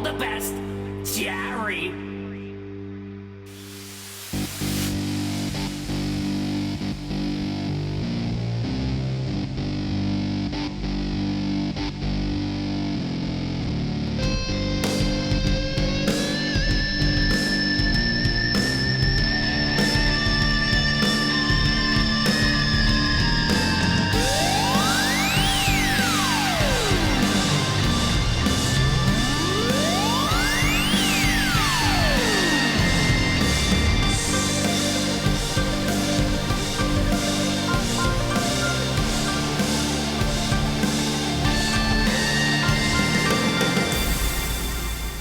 the best, Jerry.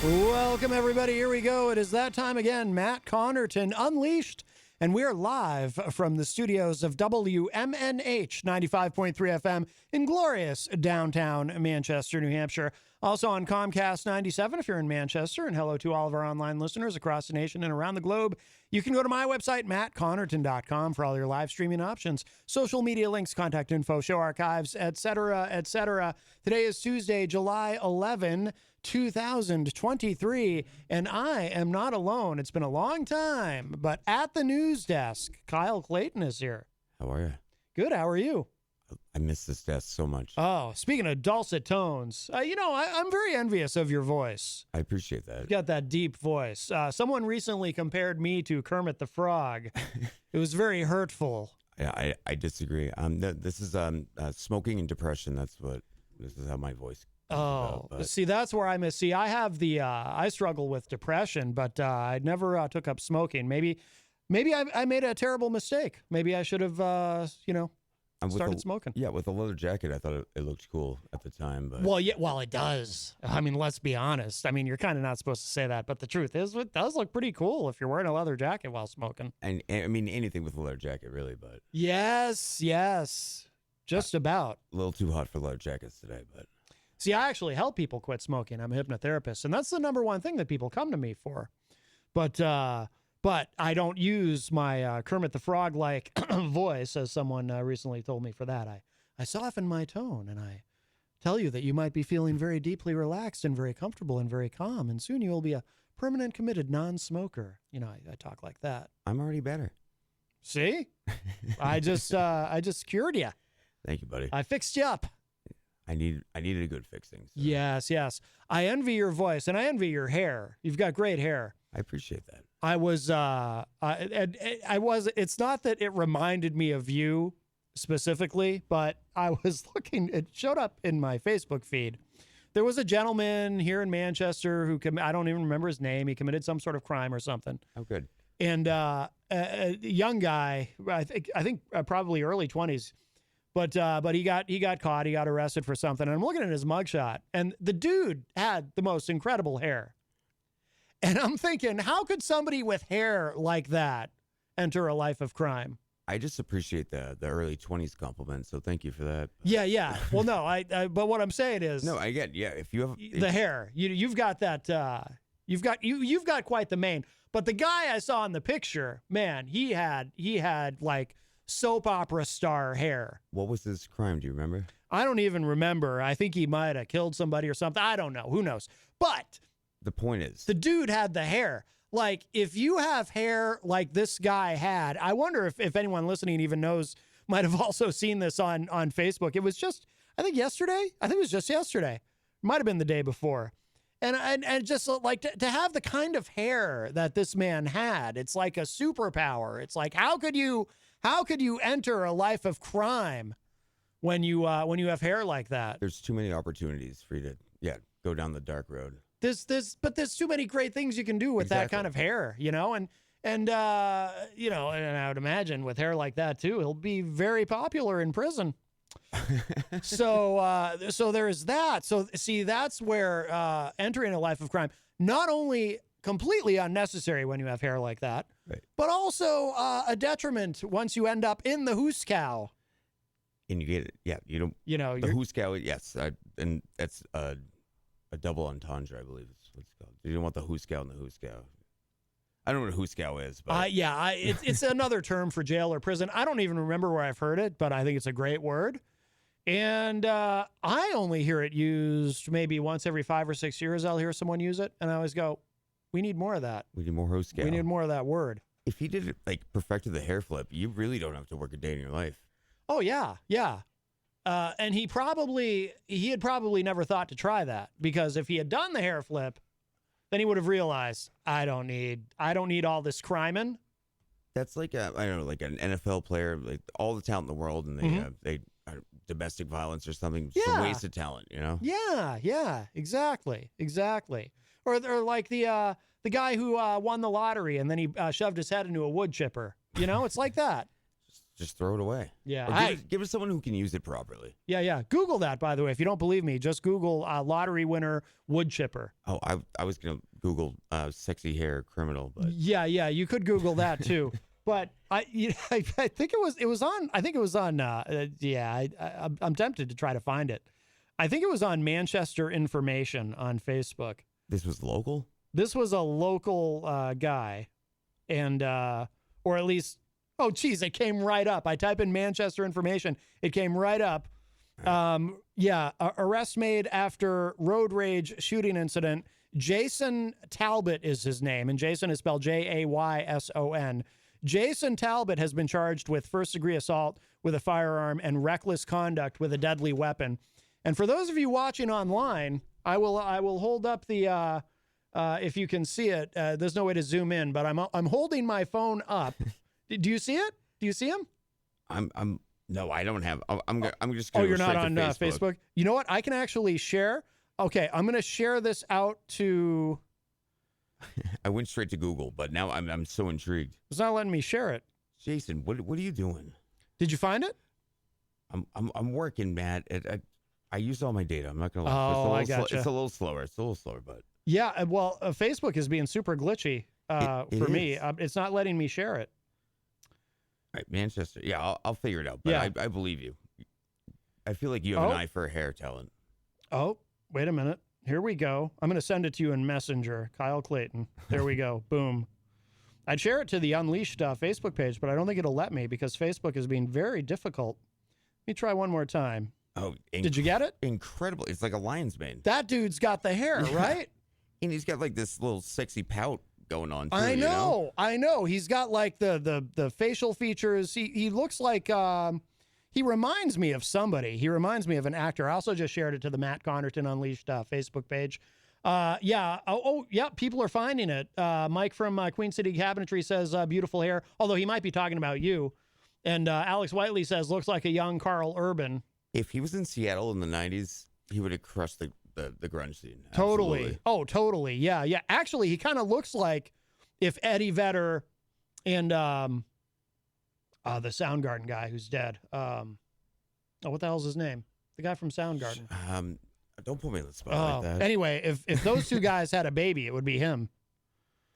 Welcome, everybody. Here we go. It is that time again. Matt Connarton Unleashed, and we're live from the studios of WMNH 95.3 FM in glorious downtown Manchester, New Hampshire. Also on Comcast 97 if you're in Manchester, and hello to all of our online listeners across the nation and around the globe. You can go to my website, mattconnerton.com, for all your live streaming options, social media links, contact info, show archives, etc., etc. Today is Tuesday, July 11, 2023, and I am not alone. It's been a long time, but at the news desk, Kyle Clayton is here. How are you? Good. How are you? I miss this desk so much. Oh, speaking of dulcet tones, I'm very envious of your voice. I appreciate that. You've got that deep voice. Someone recently compared me to Kermit the Frog. It was very hurtful. Yeah, I disagree. This is smoking and depression. This is how my voice. See, that's where I miss. See, I have I struggle with depression, but I never took up smoking. Maybe I made a terrible mistake. Maybe I should have, started smoking. Yeah, with a leather jacket, I thought it looked cool at the time. But Well, it does. I mean, let's be honest. I mean, you're kind of not supposed to say that, but the truth is, it does look pretty cool if you're wearing a leather jacket while smoking. And I mean, anything with a leather jacket, really. But yes, just about. A little too hot for leather jackets today, but. See, I actually help people quit smoking. I'm a hypnotherapist, and that's the number one thing that people come to me for. But I don't use my Kermit the Frog-like voice, as someone recently told me for that. I soften my tone, and I tell you that you might be feeling very deeply relaxed and very comfortable and very calm, and soon you will be a permanent, committed non-smoker. I talk like that. I'm already better. See? I just cured you. Thank you, buddy. I fixed you up. I needed a good fixing. So. Yes. I envy your voice, and I envy your hair. You've got great hair. I appreciate that. It's not that it reminded me of you specifically, but I was looking, it showed up in my Facebook feed. There was a gentleman here in Manchester who, I don't even remember his name. He committed some sort of crime or something. Oh, good. And a young guy, I think probably early 20s. But he got caught. He got arrested for something. And I'm looking at his mugshot, and the dude had the most incredible hair. And I'm thinking, how could somebody with hair like that enter a life of crime? I just appreciate the early 20s compliment, so thank you for that. Yeah. Well, no, but what I'm saying is, no, I get. Yeah, if you have the hair, you've got that. You've got quite the mane. But the guy I saw in the picture, man, he had like soap opera star hair. What was his crime? Do you remember? I don't even remember. I think he might have killed somebody or something. I don't know. Who knows? But the point is, the dude had the hair. Like, if you have hair like this guy had, I wonder if anyone listening even knows, might have also seen this on Facebook. It was just, I think yesterday. I think it was just yesterday. Might have been the day before. And just like to have the kind of hair that this man had, it's like a superpower. It's like, how could you enter a life of crime when you have hair like that? There's too many opportunities for you to go down the dark road. But there's too many great things you can do with that kind of hair, and I would imagine with hair like that too, he'll be very popular in prison. So there's that. So see, that's where entering a life of crime, not only completely unnecessary when you have hair like that, right, but also a detriment once you end up in the hoosecow. And you get it, yeah. The hoosecow, yes, and that's a double entendre, I believe is what it's called. You don't want the hoosecow and the hoosecow. I don't know what a hoosecow is, but it's another term for jail or prison. I don't even remember where I've heard it, but I think it's a great word. And I only hear it used maybe once every 5 or 6 years. I'll hear someone use it, and I always go, we need more of that. We need more host scale. We need more of that word. If he did it, like, perfected the hair flip, you really don't have to work a day in your life. Oh, yeah, yeah. And he had probably never thought to try that, because if he had done the hair flip, then he would have realized, I don't need all this criming. That's like I don't know, like an NFL player, like all the talent in the world, and they domestic violence or something. It's a waste of talent, you know? Yeah, exactly. Or like the guy who won the lottery and then he shoved his head into a wood chipper. You know, it's like that. Just throw it away. Yeah. Give it to someone who can use it properly. Yeah. Google that, by the way. If you don't believe me, just Google lottery winner wood chipper. Oh, I was going to Google sexy hair criminal, but yeah, you could Google that too. But I think it was on. I'm tempted to try to find it. I think it was on Manchester Information on Facebook. This was local? This was a local guy, and or at least, oh geez, it came right up. I type in Manchester Information, it came right up. Arrest made after road rage shooting incident. Jason Talbot is his name, and Jason is spelled Jayson. Jason Talbot has been charged with first-degree assault with a firearm and reckless conduct with a deadly weapon. And for those of you watching online, I will hold up the if you can see it. There's no way to zoom in, but I'm holding my phone up. Do you see it? Do you see him? No, I don't have. I'm just. You're not on Facebook. You know what? I can actually share. Okay, I'm going to share this out to. I went straight to Google, but now I'm so intrigued. It's not letting me share it. Jason, what are you doing? Did you find it? I'm working, Matt. I used all my data. I'm not gonna lie. I gotcha. It's a little slower, but yeah. Well, Facebook is being super glitchy for me. It's not letting me share it. All right, Manchester. Yeah, I'll figure it out. But yeah. I believe you. I feel like you have an eye for hair talent. Oh, wait a minute. Here we go. I'm going to send it to you in Messenger. Kyle Clayton. There we go. Boom. I'd share it to the Unleashed Facebook page, but I don't think it'll let me because Facebook is being very difficult. Let me try one more time. Oh, did you get it? Incredible. It's like a lion's mane. That dude's got the hair, right? And he's got like this little sexy pout going on too, I know. You know? I know. He's got like the facial features. He looks like he reminds me of somebody. He reminds me of an actor. I also just shared it to the Matt Connarton Unleashed Facebook page. People are finding it. Mike from Queen City Cabinetry says beautiful hair, although he might be talking about you. And Alex Whiteley says looks like a young Carl Urban. If he was in Seattle in the 90s, he would have crushed the grunge scene. Totally. Absolutely. Oh, totally. Yeah. Actually, he kind of looks like if Eddie Vedder and the Soundgarden guy who's dead. What the hell's his name? The guy from Soundgarden. Don't put me in the spot like that. Anyway, if those two guys had a baby, it would be him.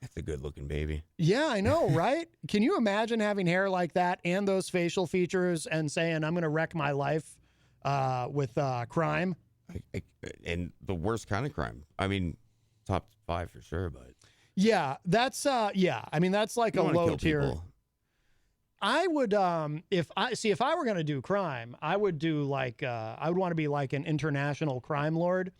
That's a good-looking baby. Yeah, I know, right? Can you imagine having hair like that and those facial features and saying, I'm going to wreck my life with crime? And the worst kind of crime. I mean, top 5 for sure, but... Yeah, that's, I mean, that's like a low tier. People. I would, if I were going to do crime, I would do like, I would want to be like an international crime lord,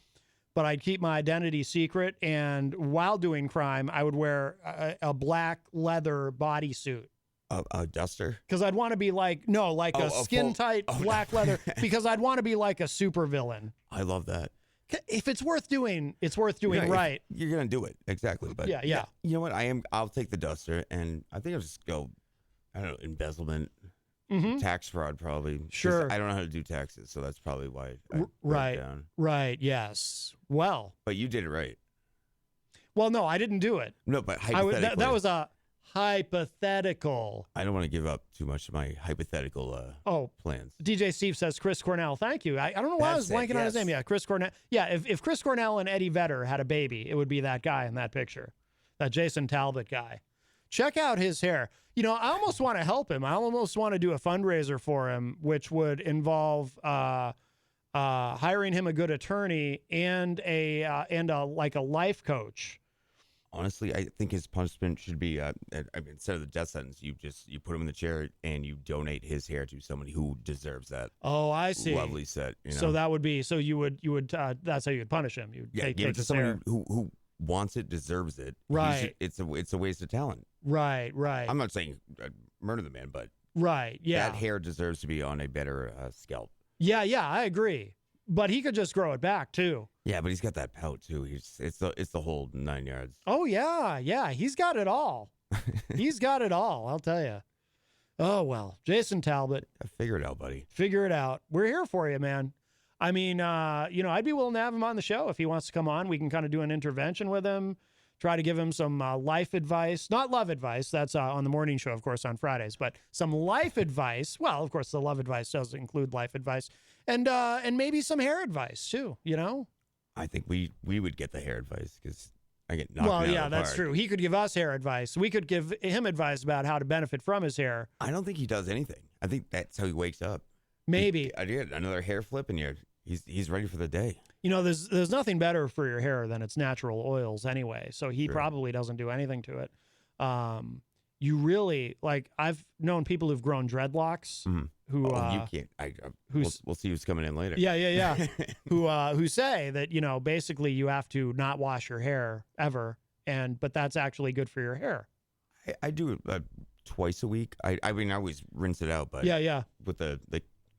but I'd keep my identity secret. And while doing crime, I would wear a black leather bodysuit. A duster? Because I'd want to be like, a skin tight black leather, because I'd want to be like a supervillain. I love that. If it's worth doing, it's worth doing right. You're going to do it. Exactly. But yeah. You know what? I'll take the duster, and I think I'll just go, I don't know, embezzlement, tax fraud probably. Sure. I don't know how to do taxes, so that's probably why I right down. Right, yes. Well. But you did it right. Well, no, I didn't do it. No, but hypothetically. That was a hypothetical. I don't want to give up too much of my hypothetical plans. DJ Steve says Chris Cornell. Thank you. I don't know why I was blanking on his name. Yeah, Chris Cornell. Yeah, if Chris Cornell and Eddie Vedder had a baby, it would be that guy in that picture, that Jason Talbot guy. Check out his hair. You know, I almost want to help him. I almost want to do a fundraiser for him, which would involve hiring him a good attorney and a life coach. Honestly, I think his punishment should be, I mean, instead of the death sentence, you put him in the chair and you donate his hair to somebody who deserves that. Oh, I see. Lovely set. You know? So that would be, so you would, that's how you would punish him. You'd give it to somebody who wants it, deserves it. Right. It's a waste of talent. Right. I'm not saying murder the man, but right. Yeah. that hair deserves to be on a better scalp. Yeah. I agree. But he could just grow it back too. Yeah, but he's got that pout too. It's the whole 9 yards. Oh yeah. He's got it all. He's got it all. I'll tell you. Oh well, Jason Talbot. Figure it out, buddy. Figure it out. We're here for you, man. I mean, I'd be willing to have him on the show if he wants to come on. We can kind of do an intervention with him. Try to give him some life advice, not love advice. That's on the morning show, of course, on Fridays. But some life advice. Well, of course, the love advice does include life advice, and maybe some hair advice too. I think we would get the hair advice because I get knocked. Well, yeah, that's true. He could give us hair advice. We could give him advice about how to benefit from his hair. I don't think he does anything. I think that's how he wakes up. Maybe I did another hair flip, and he's ready for the day. There's nothing better for your hair than its natural oils anyway. So he probably doesn't do anything to it. You really I've known people who've grown dreadlocks who you can't. We'll see who's coming in later. Yeah. who say that basically you have to not wash your hair ever, but that's actually good for your hair. I do it twice a week. I mean I always rinse it out, but yeah with the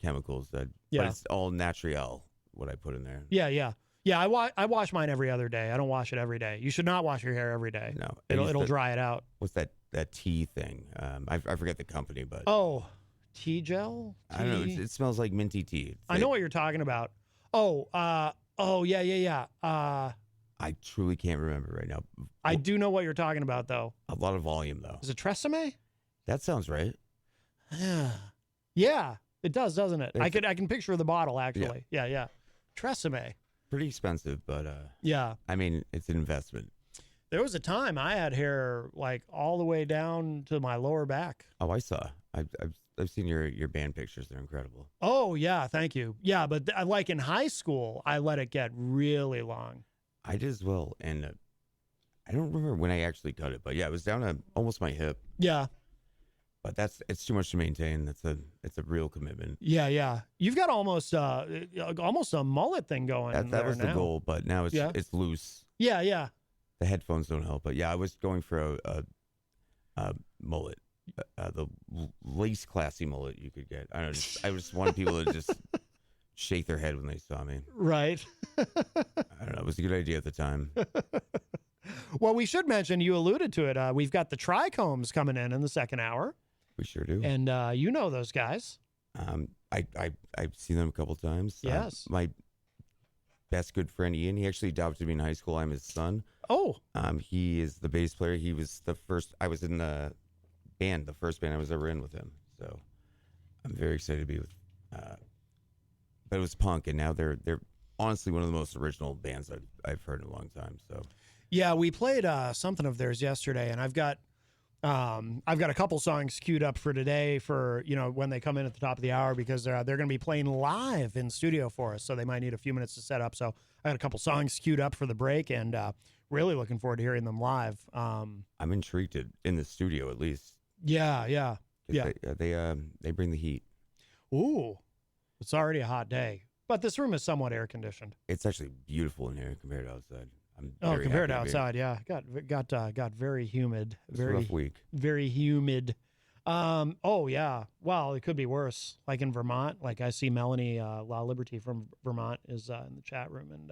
chemicals but it's all natural. What I put in there. Yeah. I wash mine every other day. I don't wash it every day. You should not wash your hair every day. No, it'll dry it out. What's that tea thing? I forget the company, but tea gel. I don't know. It smells like minty tea. I know what you're talking about. Yeah. I truly can't remember right now. I do know what you're talking about though. A lot of volume though. Is it Tresemme? That sounds right. Yeah, it does, doesn't it? I can picture the bottle actually. Yeah. Tresemme. Pretty expensive, but yeah. I mean, it's an investment. There was a time I had hair all the way down to my lower back. Oh, I saw. I've seen your band pictures. They're incredible. Oh yeah, thank you. Yeah, but in high school, I let it get really long. I did as well, and I don't remember when I actually cut it, but yeah, it was down to almost my hip. Yeah. But it's too much to maintain. It's a real commitment. Yeah. You've got almost a mullet thing going. That was the goal, but now it's loose. Yeah. The headphones don't help, but yeah, I was going for a mullet, the least classy mullet you could get. I don't know. I just wanted people to just shake their head when they saw me. Right. I don't know. It was a good idea at the time. Well, we should mention, you alluded to it. We've got the Trichomes coming in the second hour. We sure do. And you know those guys. I've seen them a couple times. Yes. My best good friend Ian, he actually adopted me in high school. I'm his son. Oh. He is the bass player. He was the first. I was in the band, the first band I was ever in with him. So I'm very excited to be with. But it was punk, and now they're honestly one of the most original bands I've heard in a long time. So. Yeah, we played something of theirs yesterday, and I've got a couple songs queued up for today for when they come in at the top of the hour, because they're going to be playing live in studio for us, so they might need a few minutes to set up. So I got a couple songs queued up for the break, and really looking forward to hearing them live. I'm intrigued in the studio at least. Yeah. They bring the heat. Ooh, it's already a hot day, but this room is somewhat air conditioned. It's actually beautiful in here compared to outside. Compared to outside, yeah, got very humid. Rough week. Very humid. Yeah. Well, it could be worse. Like in Vermont, I see Melanie La Liberty from Vermont is in the chat room, and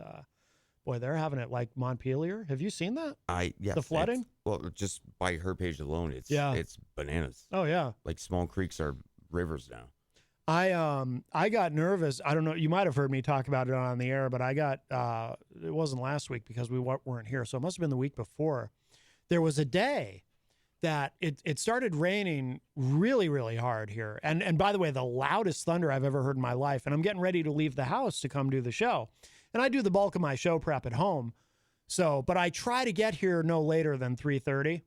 boy, they're having it like Montpelier. Have you seen that? Yes. The flooding. Well, just by her page alone, it's bananas. Oh yeah. Like small creeks are rivers now. I got nervous. I don't know. You might have heard me talk about it on the air, but I got, it wasn't last week because we weren't here. So it must have been the week before. There was a day that it started raining really, really hard here. And by the way, the loudest thunder I've ever heard in my life. And I'm getting ready to leave the house to come do the show. And I do the bulk of my show prep at home. But I try to get here no later than 3:30.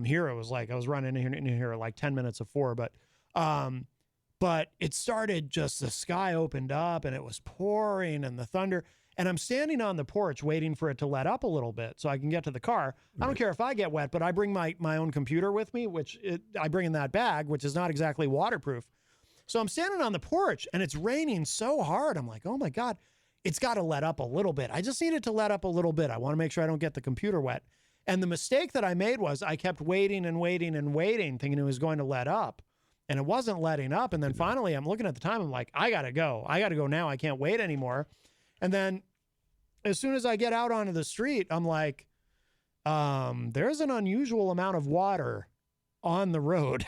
Here it was I was running in here like 10 minutes of 4, but it started the sky opened up and it was pouring and the thunder. And I'm standing on the porch waiting for it to let up a little bit so I can get to the car. I don't care if I get wet, but I bring my own computer with me, I bring in that bag, which is not exactly waterproof. So I'm standing on the porch and it's raining so hard. I'm like, oh my God, it's got to let up a little bit. I just need it to let up a little bit. I want to make sure I don't get the computer wet. And the mistake that I made was I kept waiting and waiting and waiting, thinking it was going to let up. And it wasn't letting up. And then finally I'm looking at the time. I'm like, I got to go. I got to go now. I can't wait anymore. And then as soon as I get out onto the street, I'm like, there's an unusual amount of water on the road.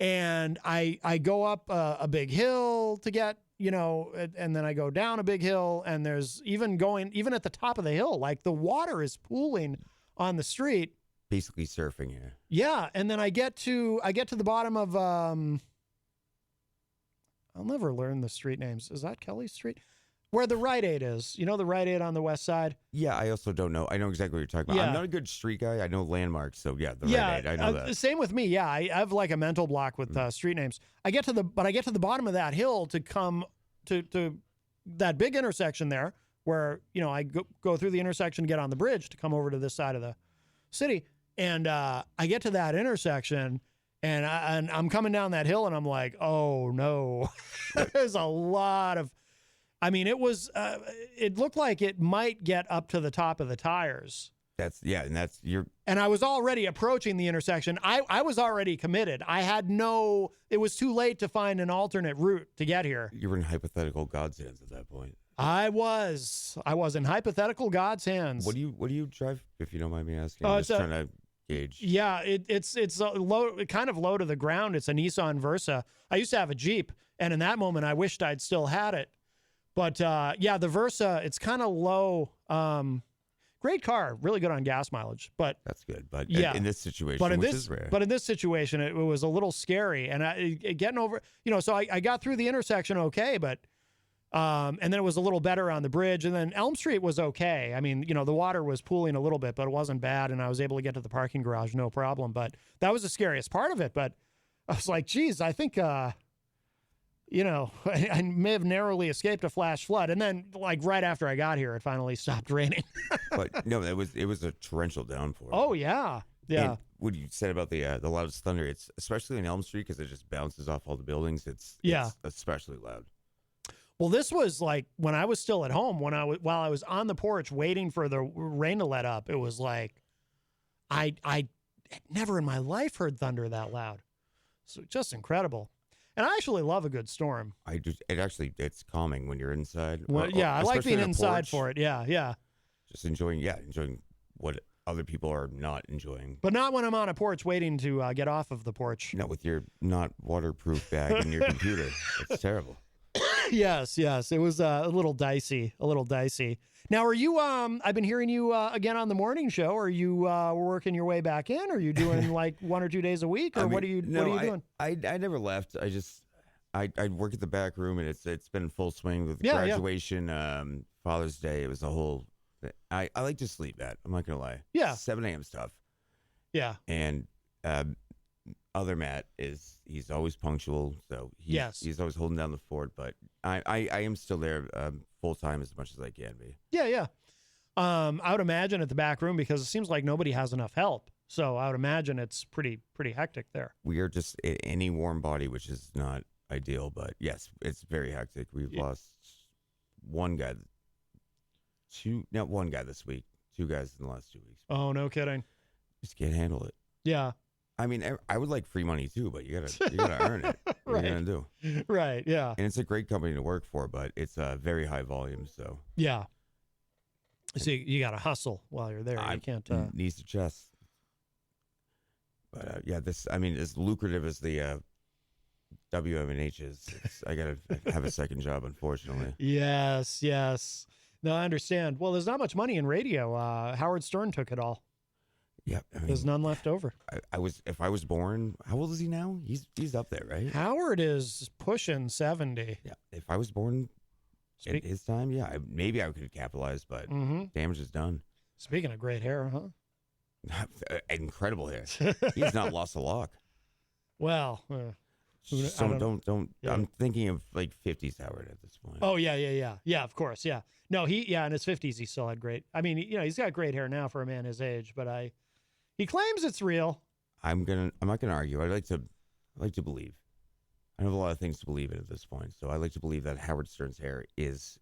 And I go up a big hill to get, and then I go down a big hill, and there's even at the top of the hill, like the water is pooling on the street. Basically surfing here. Yeah. And then I get to the bottom of, I'll never learn the street names. Is that Kelly Street? Where the Rite Aid is. You know the Rite Aid on the west side? Yeah, I also don't know. I know exactly what you're talking about. Yeah. I'm not a good street guy. I know landmarks, so yeah, the Rite Aid. I know that. Same with me. Yeah, I have like a mental block with street names. I get to the bottom of that hill to come to that big intersection there where, I go through the intersection, get on the bridge to come over to this side of the city. And I get to that intersection and I'm coming down that hill and I'm like, oh no, there's a lot of, it looked like it might get up to the top of the tires. And I was already approaching the intersection. I was already committed. It was too late to find an alternate route to get here. You were in hypothetical God's hands at that point. I was in hypothetical God's hands. What do you drive, if you don't mind me asking? I'm just trying to gauge. Yeah, it's low, kind of low to the ground. It's a Nissan Versa. I used to have a Jeep, and in that moment, I wished I'd still had it. But the Versa, it's kind of low. Great car, really good on gas mileage. But that's good. But in this situation, which is rare. But in this situation, it was a little scary, and getting over. So I got through the intersection okay, but. And then it was a little better on the bridge, and then Elm Street was okay. I mean, the water was pooling a little bit, but it wasn't bad, and I was able to get to the parking garage, no problem. But that was the scariest part of it. But I was like, geez, I think, I may have narrowly escaped a flash flood. And then, like, right after I got here, it finally stopped raining. But no, it was a torrential downpour. Oh, yeah. Yeah. And what you said about the loudest thunder, it's especially in Elm Street because it just bounces off all the buildings. It's especially loud. Well, this was like when I was still at home, while I was on the porch waiting for the rain to let up. It was like I never in my life heard thunder that loud. So just incredible. And I actually love a good storm. It's calming when you're inside. Well, I like being inside for it. Yeah. Just enjoying what other people are not enjoying. But not when I'm on a porch waiting to get off of the porch. No, with your not waterproof bag and your computer. It's terrible. Yes. It was a little dicey. Now, are you, I've been hearing you again on the morning show. Are you working your way back in? Are you doing like 1 or 2 days a week? Or what are you doing? I never left. I work at the back room, and it's been full swing with graduation, Father's Day. It was a whole, I like to sleep at, I'm not going to lie. Yeah. 7 a.m. stuff. Yeah. And, other Matt he's always punctual, so he's always holding down the fort. But I am still there full time as much as I can be. Yeah. I would imagine at the back room because it seems like nobody has enough help. So I would imagine it's pretty hectic there. We are just any warm body, which is not ideal, but yes, it's very hectic. We've lost one guy this week, 2 guys in the last 2 weeks. Oh, no kidding. Just can't handle it. Yeah. I mean, I would like free money too, but you gotta earn it. What Right. are you gonna do? Right. Yeah. And it's a great company to work for, but it's a very high volume. So yeah. So you got to hustle while you're there. You can't. Knees to chest. But as lucrative as the WMNH is, I gotta have a second job, unfortunately. Yes. No, I understand. Well, there's not much money in radio. Howard Stern took it all. Yeah, there's none left over. If I was born, how old is he now? He's up there, right? Howard is pushing 70. Yeah, if I was born at his time, maybe I could capitalize, but damage is done. Speaking of great hair, huh? Incredible hair. He's not lost a lock. Well, Don't. Yeah. I'm thinking of like 50s Howard at this point. Oh yeah. Of course, yeah. No, in his 50s he still had great. I mean, he's got great hair now for a man his age, but he claims it's real. I'm not gonna argue. I like to believe. I have a lot of things to believe in at this point, so I like to believe that Howard Stern's hair is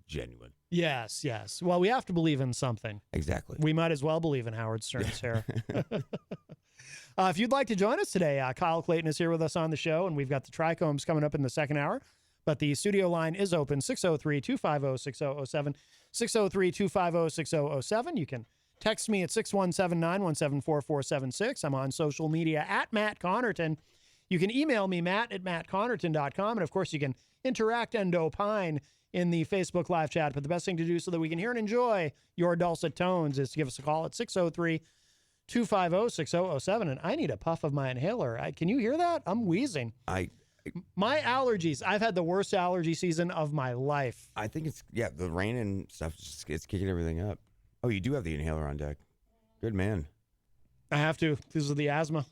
genuine. Yes. Well, we have to believe in something. Exactly. We might as well believe in Howard Stern's hair. If you'd like to join us today, Kyle Clayton is here with us on the show, and we've got the Trichomes coming up in the second hour. But the studio line is open, 603-250-6007, 603-250-6007. You can text me at 617-917-4476. I'm on social media at Matt Connarton. You can email me, matt@mattconnerton.com. And, of course, you can interact and opine in the Facebook live chat. But the best thing to do so that we can hear and enjoy your dulcet tones is to give us a call at 603-250-6007. And I need a puff of my inhaler. Can you hear that? I'm wheezing. My allergies. I've had the worst allergy season of my life. I think it's, the rain and stuff, it's kicking everything up. Oh, you do have the inhaler on deck. Good man. I have to. This is the asthma.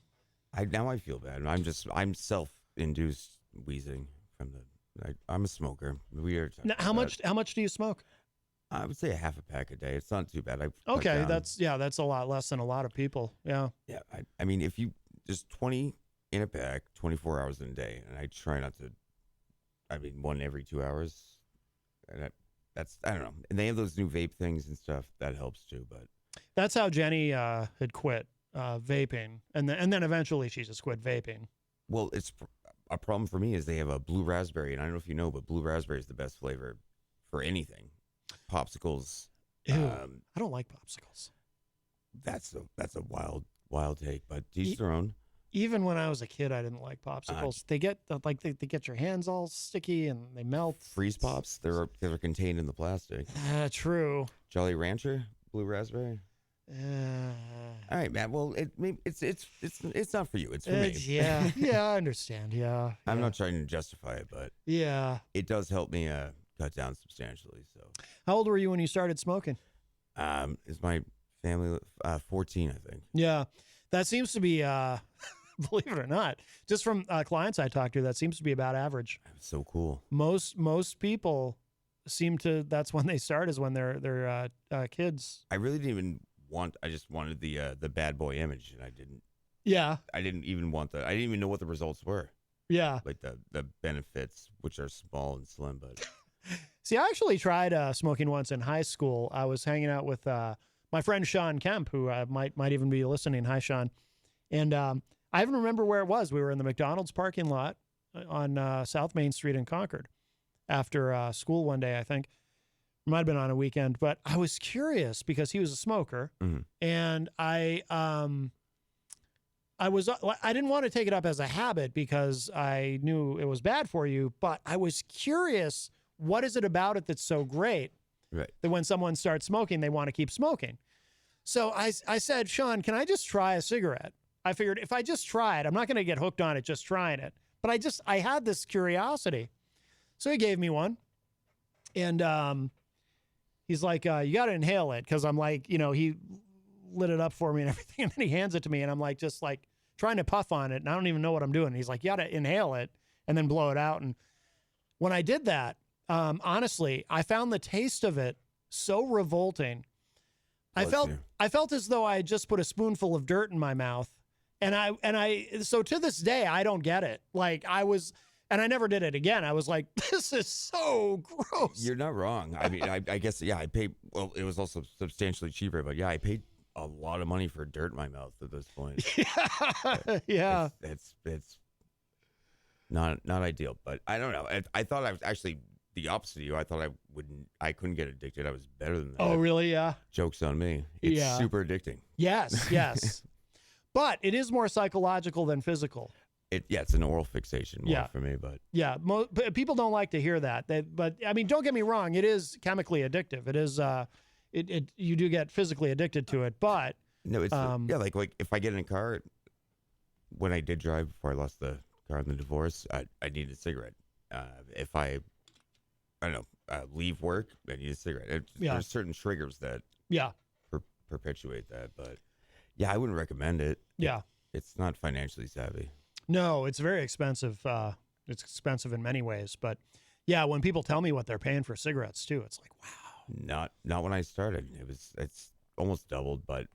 Now I feel bad. I'm self-induced wheezing from I'm a smoker. Now, how much do you smoke? I would say a half a pack a day. It's not too bad. Okay, that's a lot less than a lot of people. Yeah. Yeah. I mean, if you just 20 in a pack, 24 hours in a day, and I try not to. I mean, one every 2 hours, and that's I don't know. And they have those new vape things and stuff that helps too. But that's how Jenny had quit vaping, and then eventually she just quit vaping. Well, it's a problem for me is they have a blue raspberry, and I don't know if you know, but blue raspberry is the best flavor for anything. Popsicles. Ew, I don't like popsicles. That's a wild take, but each their own. Even when I was a kid, I didn't like popsicles. They get they get your hands all sticky and they melt. Freeze pops. They're contained in the plastic. True. Jolly Rancher, blue raspberry. All right, Matt. Well, it's not for you. It's for me. Yeah, I understand. Yeah, I'm not trying to justify it, but it does help me cut down substantially. So, how old were you when you started smoking? Is my family 14? I think. Yeah, that seems to be. Believe it or not, just from clients I talk to, that seems to be about average. So cool. Most people seem to. That's when they start. Is when they're kids. I really didn't even want. I just wanted the bad boy image, and I didn't. Yeah. I didn't even want I didn't even know what the results were. Yeah. Like the benefits, which are small and slim, but. See, I actually tried smoking once in high school. I was hanging out with my friend Sean Kemp, who might even be listening. Hi, Sean. And I even remember where it was. We were in the McDonald's parking lot on South Main Street in Concord after school one day, I think. It might have been on a weekend. But I was curious because he was a smoker. Mm-hmm. And I didn't want to take it up as a habit because I knew it was bad for you. But I was curious, what is it about it that's so great that when someone starts smoking, they want to keep smoking? So I said, Sean, can I just try a cigarette? I figured if I just try it, I'm not going to get hooked on it just trying it. But I had this curiosity. So he gave me one. And he's like, you got to inhale it. Because I'm like, he lit it up for me and everything. And then he hands it to me. And I'm like, just like trying to puff on it. And I don't even know what I'm doing. And he's like, you got to inhale it and then blow it out. And when I did that, honestly, I found the taste of it so revolting. I felt as though I had just put a spoonful of dirt in my mouth. So to this day, I don't get it. Like and I never did it again. I was like, this is so gross. You're not wrong. I mean, I guess, I paid, well, it was also substantially cheaper, but I paid a lot of money for dirt in my mouth at this point. Yeah. It's not ideal, but I don't know. I thought I was actually the opposite of you. I thought I couldn't get addicted. I was better than that. Oh, really? Yeah. Joke's on me. It's super addicting. Yes. But it is more psychological than physical. It's an oral fixation for me, but people don't like to hear that. But I mean, don't get me wrong, it is chemically addictive. It is you do get physically addicted to it, but no, it's like if I get in a car, when I did drive before I lost the car in the divorce, I needed a cigarette. If I don't know, leave work, I need a cigarette. There's certain triggers that perpetuate that, but I wouldn't recommend it. Yeah, it's not financially savvy. No, it's very expensive. It's expensive in many ways, but yeah, when people tell me what they're paying for cigarettes too, it's like, wow. Not when I started. It's almost doubled, but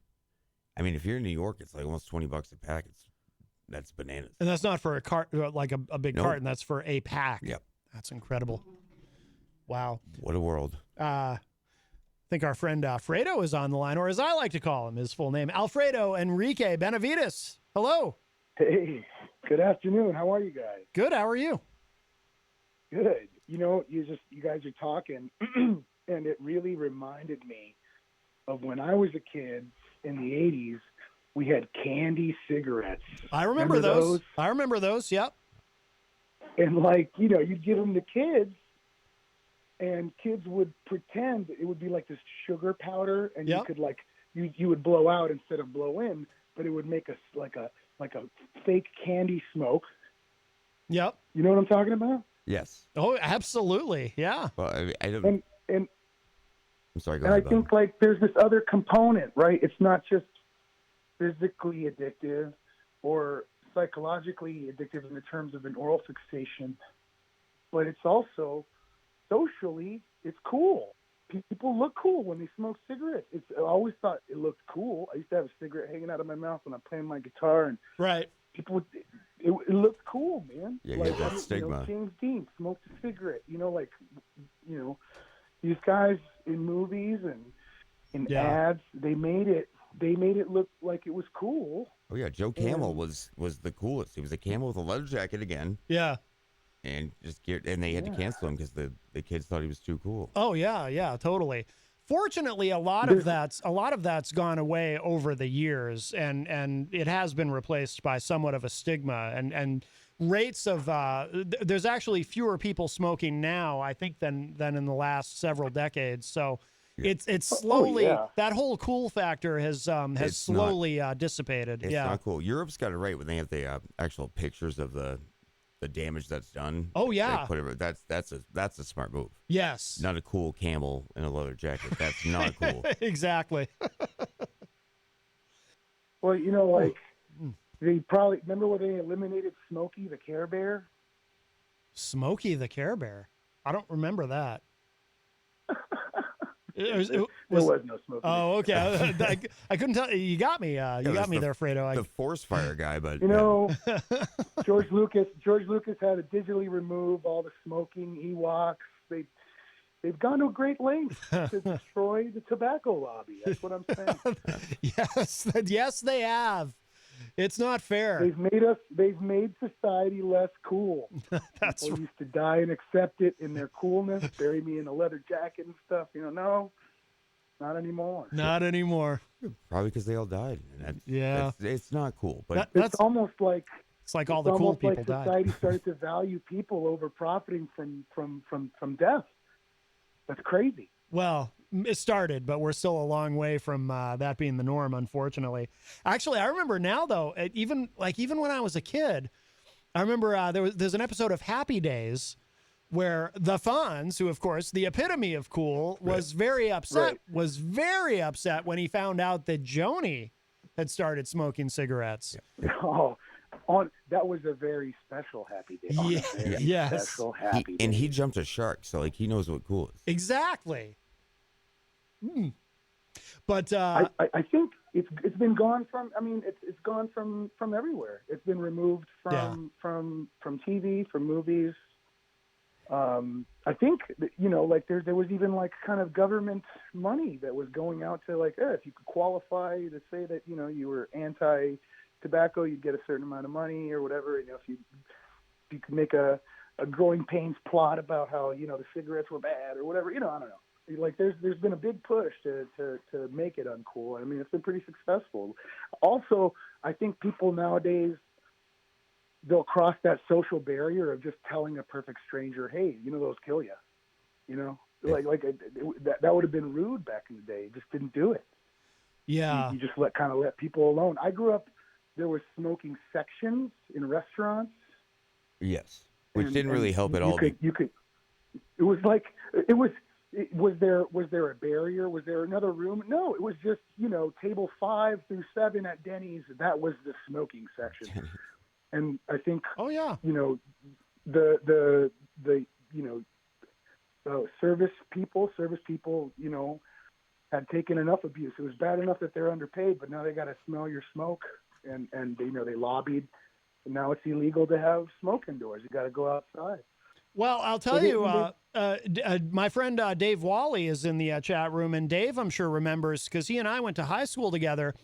I mean, if you're in New York, it's like almost $20 a pack. That's bananas. And that's not for a cart, like a big Nope. carton. That's for a pack. Yep. That's incredible. Wow. What a world. I think our friend Fredo is on the line, or as I like to call him, his full name, Alfredo Enrique Benavides. Hello. Hey, good afternoon. How are you guys? Good. How are you? Good. You guys are talking, and it really reminded me of when I was a kid in the 80s. We had candy cigarettes. I remember those. I remember those. Yep. And you'd give them to kids, and kids would pretend it would be like this sugar powder, and Yep. you could you would blow out instead of blow in, but it would make us like a fake candy smoke. Yep. You know what I'm talking about? Yes. Oh, absolutely. Yeah. Well, I don't. And I'm sorry. Go And I ahead, think Bob. there's this other component, right? It's not just physically addictive or psychologically addictive in the terms of an oral fixation, but it's also socially, it's cool. People look cool when they smoke cigarettes. I always thought it looked cool. I used to have a cigarette hanging out of my mouth when I'm playing my guitar, and Right. people would, it looked cool, man. Yeah, you get that stigma. James Dean smoked a cigarette. These guys in movies and in ads, they made it look like it was cool. Oh yeah, Joe Camel was the coolest. He was a camel with a leather jacket again. Yeah. And they had to cancel him because the kids thought he was too cool. Oh yeah, totally. Fortunately, a lot of that's gone away over the years, and it has been replaced by somewhat of a stigma, and rates of there's actually fewer people smoking now, I think, than in the last several decades. So it's slowly that whole cool factor has slowly dissipated. It's not cool. Europe's got it right when they have the actual pictures of the damage that's done. Oh yeah, that's a smart move. Yes, not a cool camel in a leather jacket. That's not cool. Exactly. Well, they probably remember when they eliminated Smokey the Care Bear. Smokey the Care Bear. I don't remember that. There was no Smokey. Oh, okay. I couldn't tell. You got me. You got me there, Fredo. The force fire guy, but George Lucas had to digitally remove all the smoking Ewoks. They've gone to a great length to destroy the tobacco lobby. That's what I'm saying. Yes, they have. It's not fair. They've made society less cool. People used to die and accept it in their coolness, bury me in a leather jacket and stuff. No, not anymore. Not anymore. Probably because they all died. It's not cool. But it's almost like all the cool people like died. Society started to value people over profiting from death. That's crazy. Well, it started, but we're still a long way from that being the norm, unfortunately. Actually, I remember now, though, even when I was a kid, I remember there's an episode of Happy Days where the Fonz, who, of course, the epitome of cool, was very upset. Was very upset when he found out that Joni had started smoking cigarettes. Yeah. That was a very special Happy Day. Special Happy Day. And he jumped a shark, so he knows what cool is. Exactly. But I think it's been gone from. I mean, it's gone from everywhere. It's been removed from TV, from movies. I think there was even kind of government money that was going out to if you could qualify to say that you were anti-tobacco, you'd get a certain amount of money or whatever. If you could make a growing pains plot about how the cigarettes were bad or whatever. I don't know. There's been a big push to make it uncool. I mean, it's been pretty successful. Also, I think people nowadays, they'll cross that social barrier of just telling a perfect stranger, hey, those kill you. That would have been rude back in the day. You just didn't do it. Yeah. You just let people alone. I grew up, there was smoking sections in restaurants. Yes. Which didn't really help at all. Was there a barrier? Was there another room? No, it was just, table 5 through 7 at Denny's. That was the smoking section. and I think, oh yeah, the service people, had taken enough abuse. It was bad enough that they're underpaid, but now they got to smell your smoke, and they lobbied, and now it's illegal to have smoke indoors. You got to go outside. Well, I'll tell you, my friend Dave Wally is in the chat room, and Dave, I'm sure, remembers because he and I went to high school together.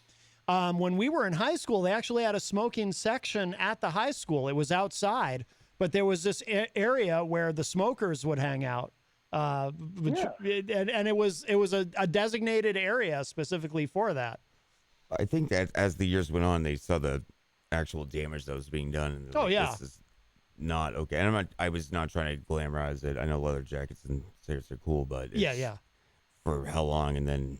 When we were in high school, they actually had a smoking section at the high school. It was outside, but there was this area where the smokers would hang out. And it was a designated area specifically for that. I think that as the years went on, they saw the actual damage that was being done. And this is not okay. And I was not trying to glamorize it. I know leather jackets and cigarettes are cool, but for how long? And then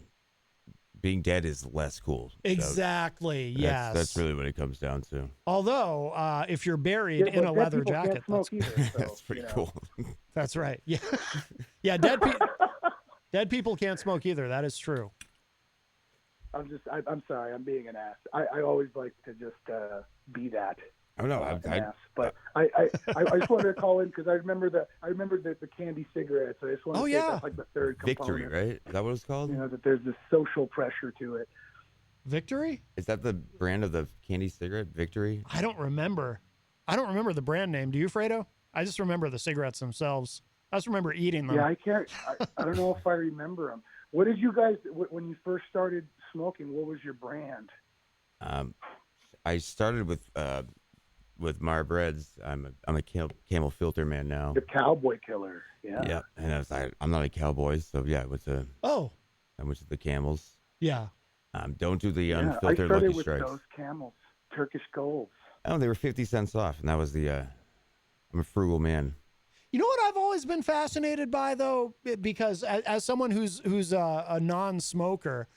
being dead is less cool. Exactly. So yes. That's really what it comes down to. Although, if you're buried in a leather jacket, that's pretty cool. That's right. Yeah. Yeah. Dead people can't smoke either. That is true. I'm sorry. I'm being an ass. I always like to just be that. Oh no, but I just wanted to call in because I remember the candy cigarettes. I just want to say that's like the third Victory, component. right? Is that what it's called? That there's this social pressure to it. Victory? Is that the brand of the candy cigarette? Victory? I don't remember the brand name. Do you, Fredo? I just remember the cigarettes themselves. I just remember eating them. Yeah, I don't know if I remember them. What did you guys when you first started smoking? What was your brand? I started with Mar Breads. I'm a camel filter man now. The cowboy killer. Yeah. Yeah, and I'm not a cowboy, so yeah, I went to the Camels. Yeah. Don't do the unfiltered Lucky Strikes. I started with those Camels, Turkish Golds. Oh, they were 50 cents off, and that was I'm a frugal man. You know what I've always been fascinated by, though, because as someone who's a non-smoker,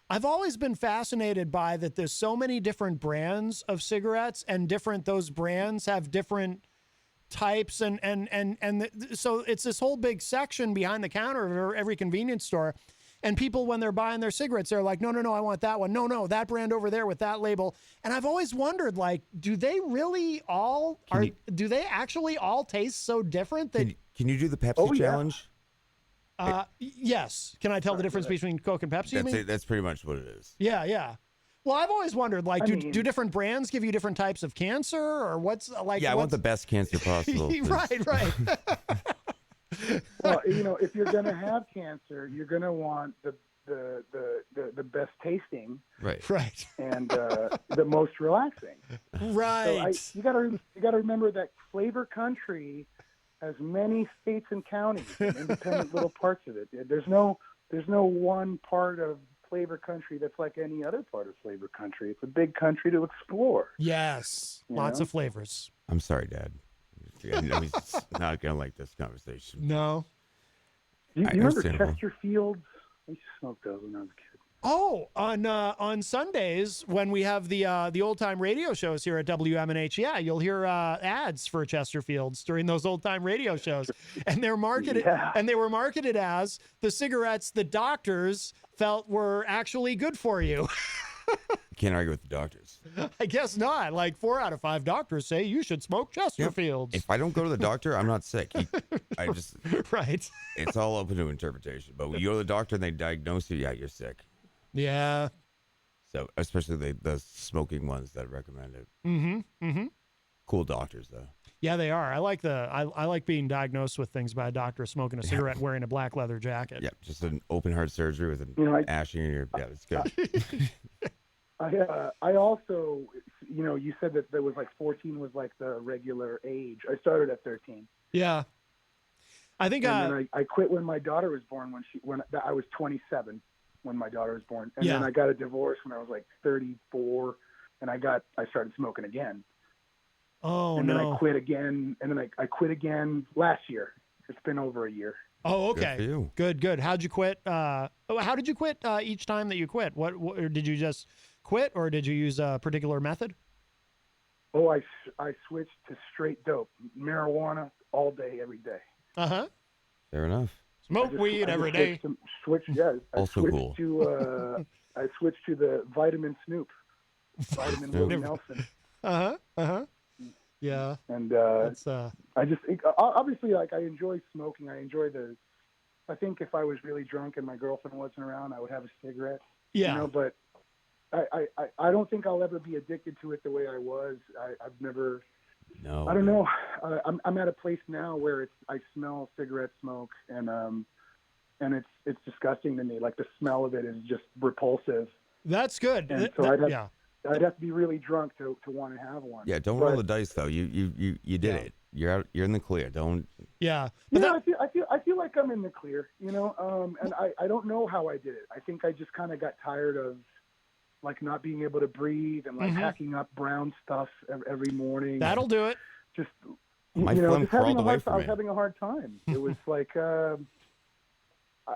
I've always been fascinated by that there's so many different brands of cigarettes, and those brands have different types, and so it's this whole big section behind the counter of every convenience store. And people, when they're buying their cigarettes, they're like, no, I want that one. No, that brand over there with that label. And I've always wondered, like, do they really all do they actually all taste so different that can you do the Pepsi challenge? Yes. Can I tell the difference between Coke and Pepsi? That's pretty much what it is. Yeah. Well, I've always wondered, like, do different brands give you different types of cancer, or what's like? Yeah, I want the best cancer possible. Right. Well, if you're going to have cancer, you're going to want the best tasting, right, and the most relaxing, right. So you got to remember that Flavor Country has many states and counties, and independent little parts of it. There's no one part of Flavor Country that's like any other part of Flavor Country. It's a big country to explore. Yes, lots of flavors. I'm sorry, Dad. I know he's not going to like this conversation. No. You remember Chesterfields? I used to smoke those when I was a kid. Oh, on Sundays when we have the old time radio shows here at WMNH, you'll hear ads for Chesterfields during those old time radio shows, and they're marketed and they were marketed as the cigarettes the doctors felt were actually good for you. Can't argue with the doctors. I guess not. Like 4 out of 5 doctors say you should smoke Chesterfields. If I don't go to the doctor, I'm not sick. Right. It's all open to interpretation. But when you go to the doctor and they diagnose you, you're sick. Yeah. So especially the smoking ones that recommend it. Mm-hmm. Cool doctors though. Yeah, they are. I like being diagnosed with things by a doctor smoking a cigarette, wearing a black leather jacket. Yeah, just an open heart surgery with an ashing in your. Yeah, it's good. I also, you said that there was like 14 was like the regular age. I started at 13. Yeah. I think then I quit when my daughter was born. When I was 27 when my daughter was born, and then I got a divorce when I was like 34, and I started smoking again. Oh, and then I quit again, and then I quit again last year. It's been over a year. Oh, okay. Good for you. Good. How'd you quit? How did you quit each time that you quit? What did you just quit, or did you use a particular method? Oh, I switched to straight dope, marijuana all day, every day. Fair enough. Smoke weed every day. Also cool. I switched to the vitamin Snoop. Vitamin Willie Nelson. Yeah. And I just obviously, like, I enjoy smoking. I think if I was really drunk and my girlfriend wasn't around, I would have a cigarette. Yeah. You know, but I don't think I'll ever be addicted to it the way I was. I've never. No. I don't know. I'm at a place now where I smell cigarette smoke, and it's disgusting to me. Like, the smell of it is just repulsive. That's good. And so I'd have to be really drunk to want to have one. Yeah, don't roll the dice though. You did it. You're out. You're in the clear. Don't. Yeah. But I feel like I'm in the clear. You know, and I don't know how I did it. I think I just kind of got tired of, like, not being able to breathe and, like, hacking up brown stuff every morning. That'll do it. Just my phlegm crawled away from me. I was having a hard time. It was like.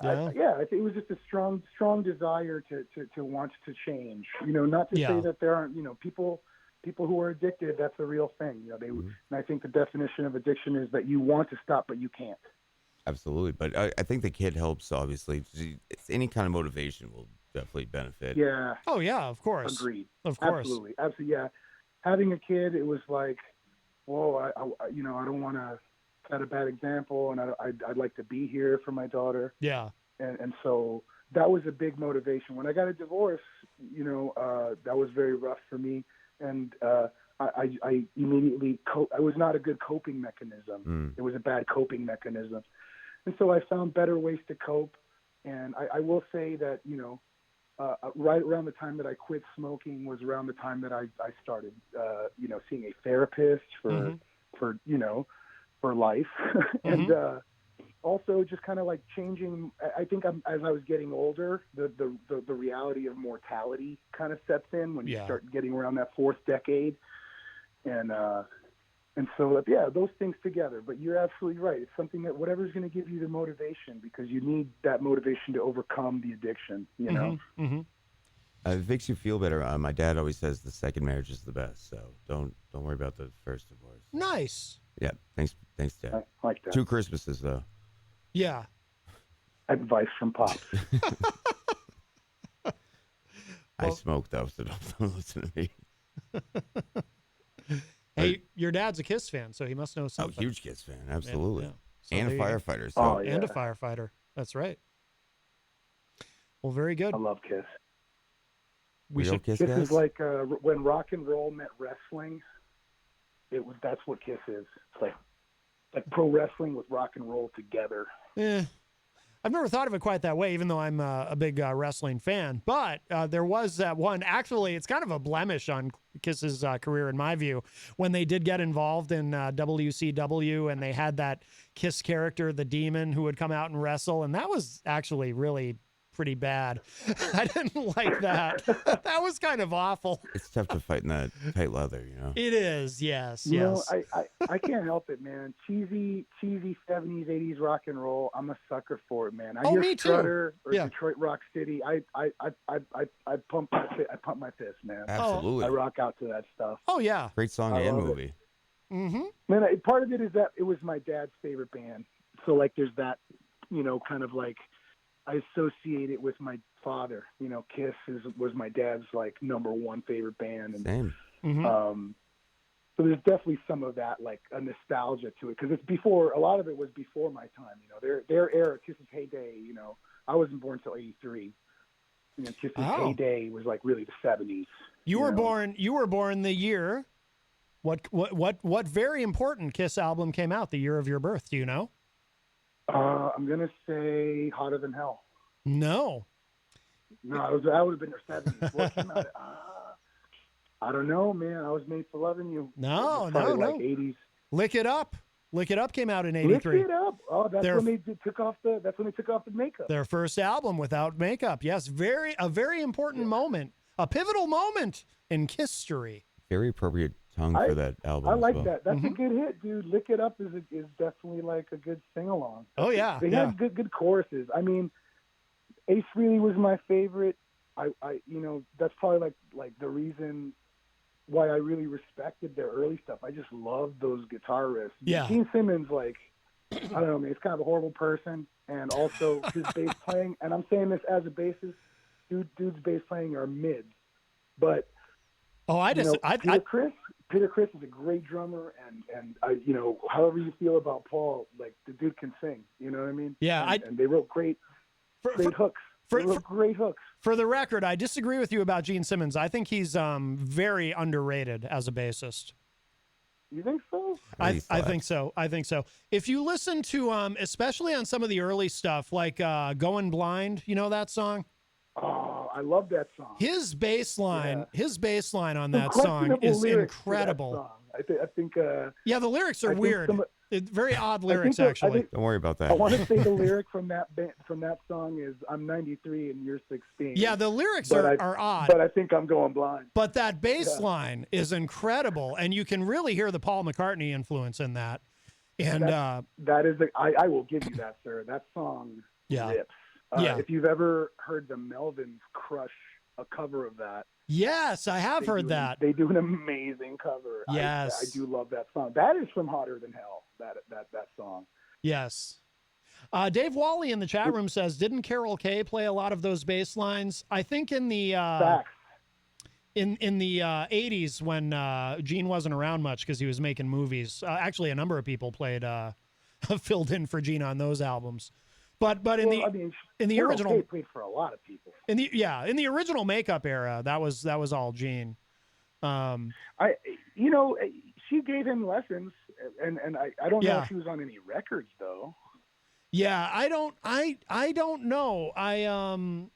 It was just a strong desire to want to change. You know, not to say that there aren't, you know, people who are addicted. That's a real thing. You know, and I think the definition of addiction is that you want to stop but you can't. Absolutely, but I think the kid helps. Obviously, any kind of motivation will definitely benefit. Yeah. Oh yeah, of course. Agreed. Of course. Absolutely. Yeah. Having a kid, it was like, whoa, I don't want to set a bad example, and I'd like to be here for my daughter. Yeah. And so that was a big motivation. When I got a divorce, you know, that was very rough for me, and I immediately I was not a good coping mechanism. It was a bad coping mechanism, and so I found better ways to cope. And I will say that, you know, right around the time that I quit smoking was around the time that I started, you know, seeing a therapist for you know, for life, and also just kind of like changing. I think as I was getting older, the reality of mortality kind of sets in when you start getting around that fourth decade, and so those things together. But you're absolutely right. It's something that whatever's going to give you the motivation, because you need that motivation to overcome the addiction. You know. It makes you feel better. My dad always says the second marriage is the best, so don't worry about the first divorce. Nice. Yeah, thanks, Dad. I like that. 2 Christmases though. Yeah. Advice from Pops. I smoke though, so don't listen to me. Hey, your dad's a Kiss fan, so he must know something. Oh, huge Kiss fan, absolutely. Yeah. So and a firefighter. So. Oh, yeah. And a firefighter. That's right. Well, very good. I love Kiss. We should Kiss Kiss guys? is like when rock and roll met wrestling. That's what Kiss is. It's like pro wrestling with rock and roll together. Yeah. I've never thought of it quite that way, even though I'm a big wrestling fan. But there was that one. Actually, it's kind of a blemish on Kiss's career, in my view, when they did get involved in WCW and they had that Kiss character, the Demon, who would come out and wrestle. And that was actually really pretty bad. I didn't like that. That was kind of awful. It's tough to fight in that tight leather, you know? It is, yes. You know, I can't help it, man. Cheesy 70s, 80s rock and roll. I'm a sucker for it, man. I hear me Strutter too. or Detroit Rock City. I pump my fist, man. Absolutely. I rock out to that stuff. Oh, yeah. Great song and movie. Mm-hmm. Man, part of it is that it was my dad's favorite band. So, like, there's that, you know, kind of like, I associate it with my father. You know, Kiss was my dad's like #1 favorite band, and Same. so there's definitely some of that, like a nostalgia to it, because it's before. A lot of it was before my time. You know, their era, Kiss's heyday. You know, I wasn't born until '83. You know, Kiss's heyday was like really the '70s. You were born. You were born the year. What very important Kiss album came out the year of your birth? Do you know? I'm gonna say Hotter Than Hell. No. No, that would have been their 70s. What came out? I don't know, man. I was made for loving you. No. Like 80s. Lick It Up. Lick It Up came out in '83. Lick It Up. Oh, when they took off the makeup. Their first album without makeup. Yes, a very important moment, a pivotal moment in history. Very appropriate tongue for that album. I like that. That's a good hit, dude. Lick It Up is definitely like a good sing along. Oh yeah, they had good choruses. I mean, Ace Frehley was my favorite. I you know, that's probably like the reason why I really respected their early stuff. I just loved those guitar riffs. Yeah. Gene Simmons, like, I don't know, man, he's kind of a horrible person, and also his bass playing. And I'm saying this as a bassist, dude's bass playing are mids, but Oh, Peter Criss is a great drummer, and however you feel about Paul, like the dude can sing. You know what I mean? Yeah, and they wrote great hooks. Great hooks. For the record, I disagree with you about Gene Simmons. I think he's very underrated as a bassist. You think so? I think so. I think so. If you listen to, especially on some of the early stuff, like "Going Blind," you know that song? Oh, I love that song. His bass line on that song is incredible. I think. Yeah, the lyrics are weird. Very odd lyrics, actually. Don't worry about that. I want to say the lyric from that song is "I'm 93 and you're 16." Yeah, the lyrics are odd. But I think I'm going blind. But that bass line is incredible, and you can really hear the Paul McCartney influence in that. And that is, I will give you that, sir. That song rips. If you've ever heard the Melvins crush a cover of that. Yes, I have heard that. They do an amazing cover. Yes. I do love that song. That is from Hotter Than Hell, that song. Yes. Dave Wally in the chat room says, didn't Carol Kay play a lot of those bass lines? I think in the in the 80s when Gene wasn't around much because he was making movies. Actually, a number of people played filled in for Gene on those albums. But in the original, played for a lot of people. In the original makeup era, that was all Gene. She gave him lessons, and I don't know if she was on any records though. Yeah, I don't know. I'm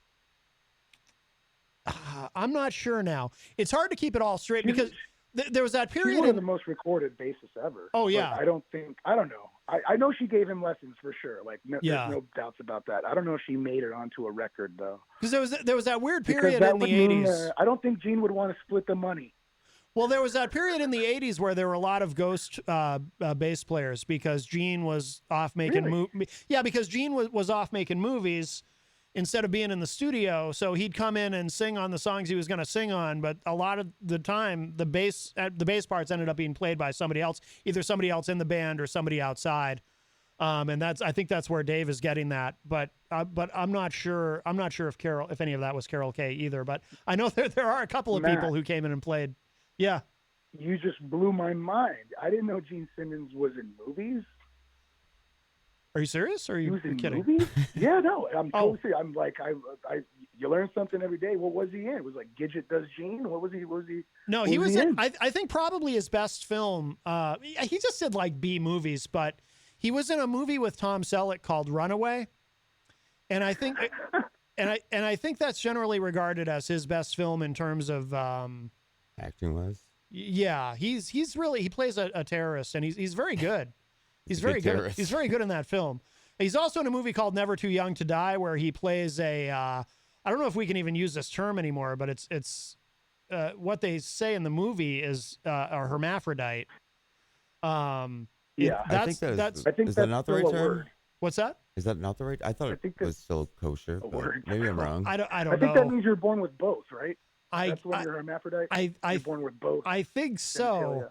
not sure now. It's hard to keep it all straight because there was that period. She's one of the most recorded bassists ever. Oh yeah. I don't know. I know she gave him lessons for sure. Like, there's no doubts about that. I don't know if she made it onto a record though. Because there was that weird period in the 80s. I don't think Gene would want to split the money. Well, there was that period in the 80s where there were a lot of ghost bass players because Gene was off making movies. Yeah, because Gene was off making movies instead of being in the studio. So he'd come in and sing on the songs he was going to sing on. But a lot of the time, the bass parts ended up being played by somebody else, either somebody else in the band or somebody outside. And I think that's where Dave is getting that. But I'm not sure. I'm not sure if any of that was Carol Kay either. But I know there are a couple of people who came in and played. Yeah. You just blew my mind. I didn't know Gene Simmons was in movies. Are you serious? Or are you kidding? Movies? Yeah, no, I'm totally serious. I'm like, you learn something every day. What was he in? It was like Gidget Does Gene? What was he? No, he was in, I think probably his best film. He just did like B movies, but he was in a movie with Tom Selleck called Runaway. And I think, and I think that's generally regarded as his best film in terms of, acting wise. Yeah, he plays a terrorist, and he's very good. He's very good. He's very good in that film. He's also in a movie called Never Too Young to Die, where he plays I don't know if we can even use this term anymore, but it's what they say in the movie is a hermaphrodite. I think that's not the right term. Word. What's that? Is that not the right? I thought it was still kosher. Maybe I'm wrong. I don't know. I think that means you're born with both, right? That's when you're hermaphrodite. You're born with both. I think so.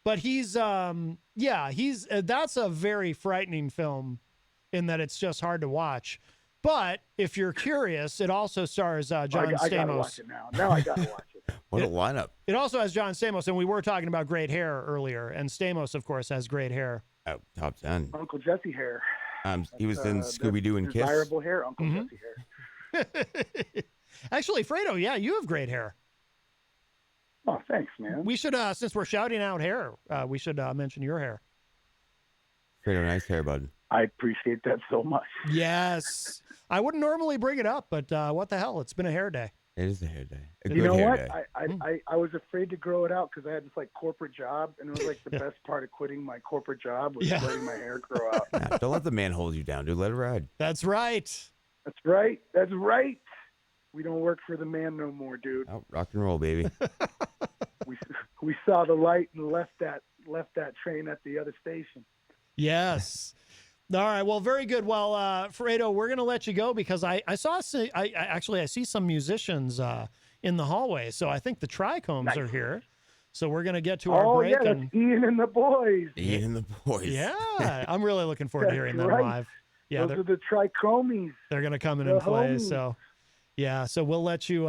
But he's that's a very frightening film in that it's just hard to watch. But if you're curious, it also stars John Stamos. I gotta watch it now. Now I gotta watch it. What a lineup. It also has John Stamos, and we were talking about great hair earlier, and Stamos, of course, has great hair. Oh, top 10. Uncle Jesse hair. He was in Scooby-Doo and Kiss. Desirable hair, Uncle Jesse hair. Actually, Fredo, yeah, you have great hair. Oh, thanks, man. We should, since we're shouting out hair, we should mention your hair. Fredo, nice hair, bud. I appreciate that so much. Yes. I wouldn't normally bring it up, but what the hell? It's been a hair day. It is a hair day. You know what? I was afraid to grow it out because I had this like corporate job, and it was like the best part of quitting my corporate job was letting my hair grow out. Nah, don't let the man hold you down, dude. Let it ride. That's right. That's right. That's right. We don't work for the man no more, dude. Oh, rock and roll, baby. we saw the light and left that train at the other station. Yes. All right. Well, very good. Well, Fredo, we're going to let you go because I see some musicians in the hallway. So I think the Trichomes are here. So we're going to get to our break. Oh, yeah, that's Ian and the boys. Ian and the boys. Yeah. I'm really looking forward to hearing them live. Yeah, those are the Trichomes. They're going to come in and play. Homies. So, Yeah, so we'll let you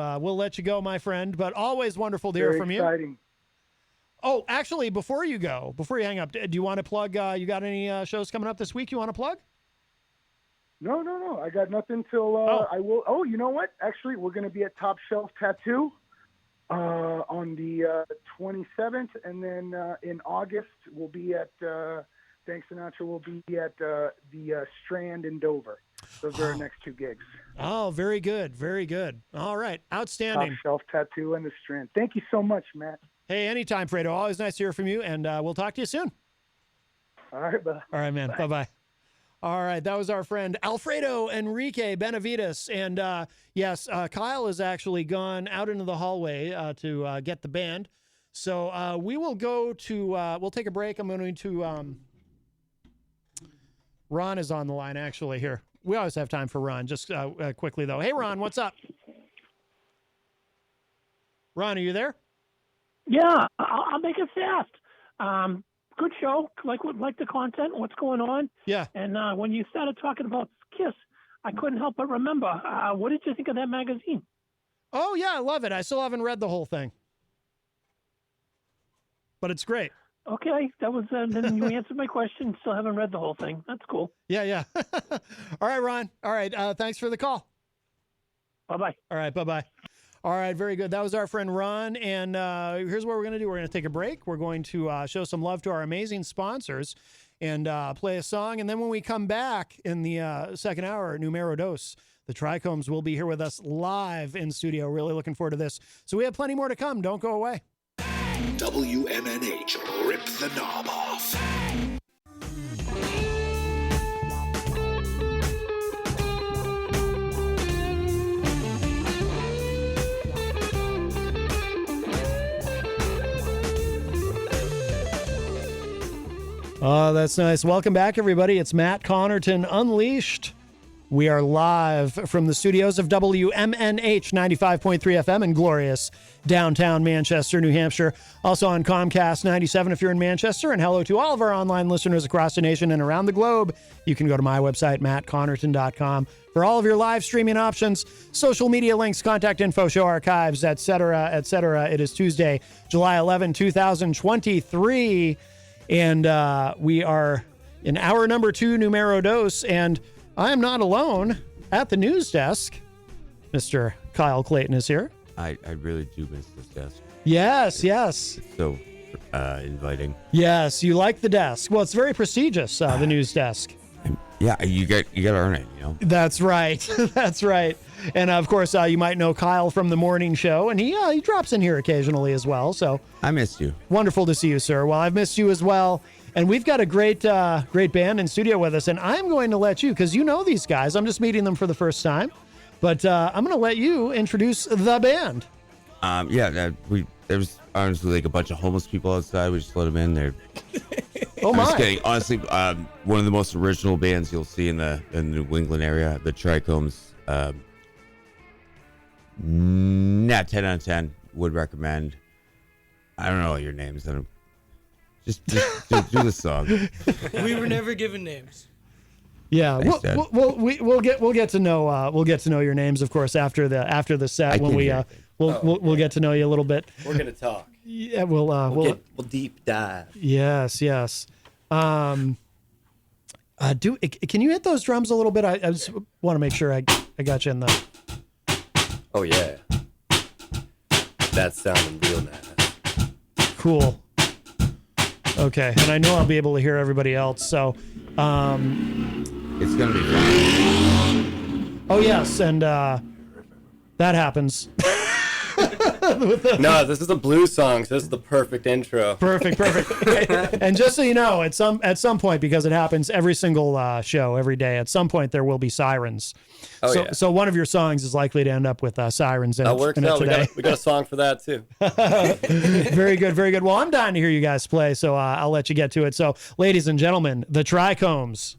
go, my friend. But always wonderful to hear from you. Exciting. Oh, actually, before you hang up, do you want to plug? You got any shows coming up this week you want to plug? No. I got nothing till I will. Oh, you know what? Actually, we're going to be at Top Shelf Tattoo on the 27th, and then in August we'll be at Thanks Sinatra. We'll be at the Strand in Dover. Those are our next two gigs. Oh, very good, very good. All right, outstanding. Top Shelf Tattoo and the Strand. Thank you so much, Matt. Hey, anytime, Fredo. Always nice to hear from you, and we'll talk to you soon. All right, bye. All right, man. Bye-bye. All right, that was our friend Alfredo Enrique Benavides. And yes, Kyle has actually gone out into the hallway to get the band. So we will go to, we'll take a break. I'm going to, Ron is on the line actually here. We always have time for Ron. Just quickly though. Hey, Ron, what's up? Ron, are you there? Yeah, I'll make it fast. Good show. Like the content, what's going on. Yeah. And when you started talking about Kiss, I couldn't help but remember. What did you think of that magazine? Oh, yeah, I love it. I still haven't read the whole thing. But it's great. Okay, that was then you answered my question. Still haven't read the whole thing. That's cool. Yeah. All right, Ron. All right, thanks for the call. Bye-bye. All right, bye-bye. All right, very good. That was our friend Ron, and here's what we're going to do. We're going to take a break. We're going to show some love to our amazing sponsors and play a song, and then when we come back in the second hour, Numero Dos, the Trichomes will be here with us live in studio. Really looking forward to this. So we have plenty more to come. Don't go away. WMNH, rip the knob off. Oh, that's nice. Welcome back, everybody. It's Matt Connarton Unleashed. We are live from the studios of WMNH 95.3 FM in glorious downtown Manchester, New Hampshire. Also on Comcast 97 if you're in Manchester. And hello to all of our online listeners across the nation and around the globe. You can go to my website, mattconnerton.com, for all of your live streaming options, social media links, contact info, show archives, etc., etc. It is Tuesday, July 11, 2023. And we are in hour number 2, Numero Dos, and I am not alone at the news desk. Mr. Kyle Clayton is here. I really do miss this desk. Yes. It's so inviting. Yes, you like the desk. Well, it's very prestigious, the news desk. Yeah, you got to earn it, you know. That's right. That's right. And of course, you might know Kyle from the morning show, and he drops in here occasionally as well. So I missed you. Wonderful to see you, sir. Well, I've missed you as well. And we've got a great band in studio with us. And I'm going to let you, because you know these guys. I'm just meeting them for the first time. But I'm going to let you introduce the band. There's honestly like a bunch of homeless people outside. We just let them in there. Oh my! I'm just kidding. Honestly, one of the most original bands you'll see in the New England area, the Trichomes. 10 out of 10 would recommend. I don't know your names. Just do the song. We were never given names. Yeah, Thanks, we'll get to know your names, of course, after the set when we'll get to know you a little bit. We're gonna talk. Yeah, we'll deep dive. Yes. Can you hit those drums a little bit? I just want to make sure I got you in the. Oh yeah, that's sounding real nice. Cool. Okay, and I know I'll be able to hear everybody else. So, it's gonna be fun. Oh yes, and that happens. No, this is a blues song, so this is the perfect intro. Perfect. And just so you know, at some point, because it happens every single show, every day, at some point there will be sirens. So one of your songs is likely to end up with sirens in it. That works out. Today. We got a song for that too. Very good. Well, I'm dying to hear you guys play, so I'll let you get to it. So, ladies and gentlemen, the Trichomes.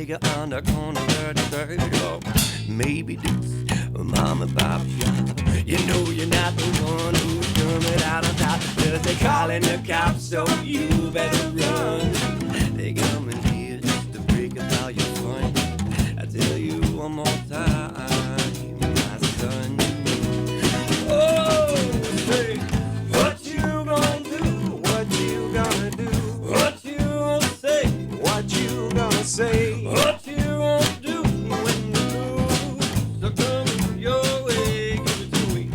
take her on the corner, dirty, oh, maybe this mom and pop shop. You know you're not the one who's coming out on top, 'cause they calling the cops, so you better run. They coming here just to break up all your fun. I tell you one more time, my son. Oh, say, what you gonna do? What you gonna do? What you gonna say? What you gonna say? What you gonna do when the blues are coming your way? Give it to me.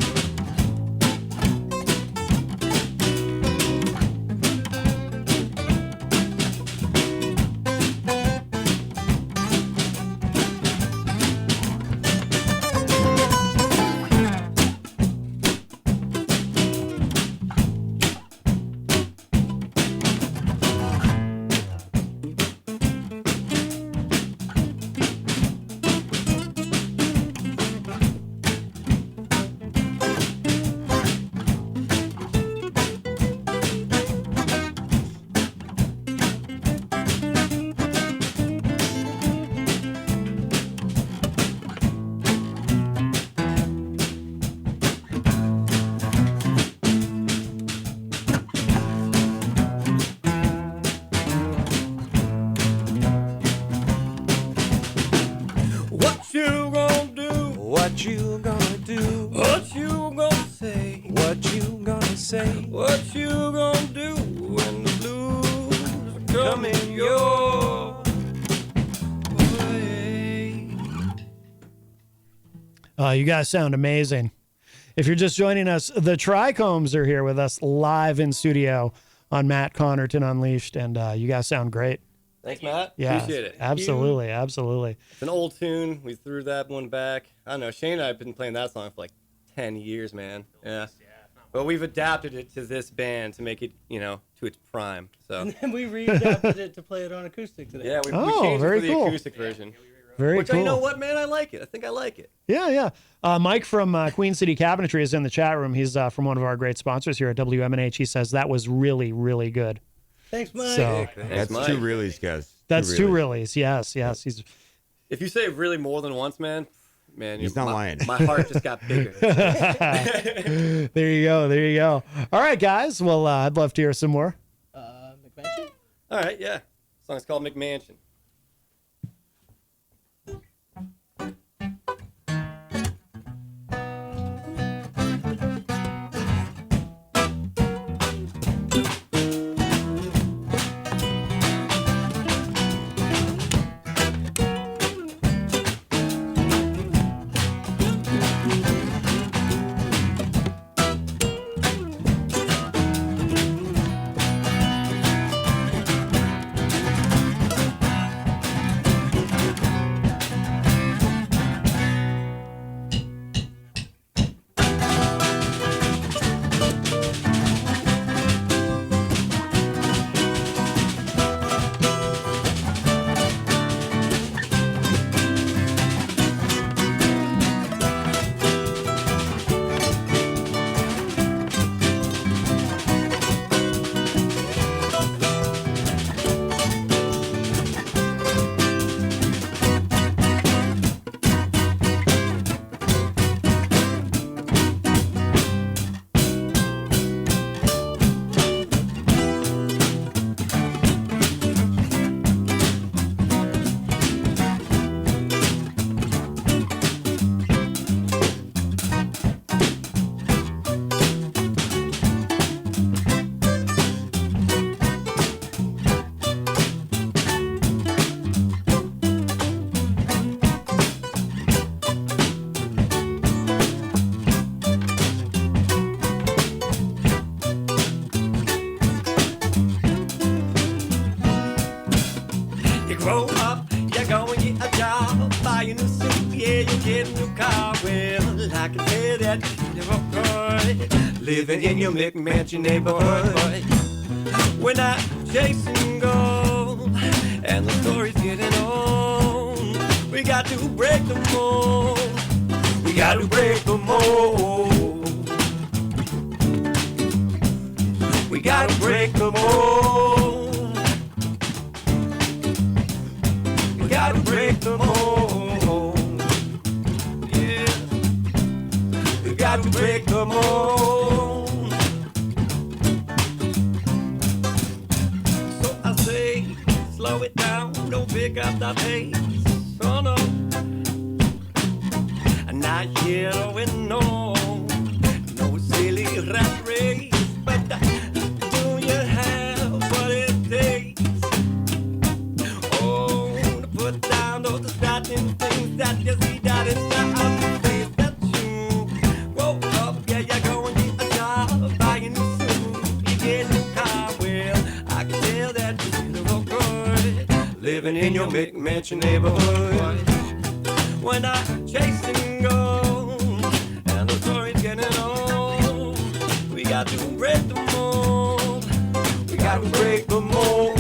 What you gonna do? What you gonna do? What you gonna say? What you gonna say? What you gonna do when the blues are coming your way? You guys sound amazing. If you're just joining us, the Trichomes are here with us live in studio on Matt Connarton Unleashed, and you guys sound great. Thanks, Matt. Yeah, Appreciate it. Absolutely, absolutely. It's an old tune. We threw that one back. I don't know. Shane and I have been playing that song for like 10 years, man. Yeah. But we've adapted it to this band to make it, you know, to its prime. So. And then we readapted it to play it on acoustic today. Yeah, we Oh, changed it very for the cool. acoustic version. Very Which, cool. you know what, man? I like it. I think I like it. Yeah, yeah. Mike from Queen City Cabinetry is in the chat room. He's from one of our great sponsors here at WMNH. He says that was really, really good. Thanks, Mike. So That's Mike. 2 reallys, guys. that's 2 reallys. Yes, yes. He's If you say really more than once, man, He's not lying. My heart just got bigger. there you go. There you go. All right, guys. Well, I'd love to hear some more. McMansion? All right, yeah. The song's called McMansion. grow up, you're going to get a job, buy a new suit, yeah, you get a new car. Well, I can tell that you're a boy, living in your McMansion neighborhood. We're not chasing gold, and the story's getting old. We got to break the mold. We got to break the mold. We got to break the mold. We got gotta break the mold. Yeah, we got to break the mold. So I say, slow it down, don't pick up the pace. Oh no, not yet, oh no, no silly rat race. But do you have what it takes? Oh, to put down those distracting things that you see that is not on your face. That's you. Grow up, yeah, you go and get a job, buying new suit, you get a new car. Well, I can tell that you feel real good, living in your big mansion neighborhood. When I chase and go, and the story's getting old, we got to break the mold. We got to break the mold.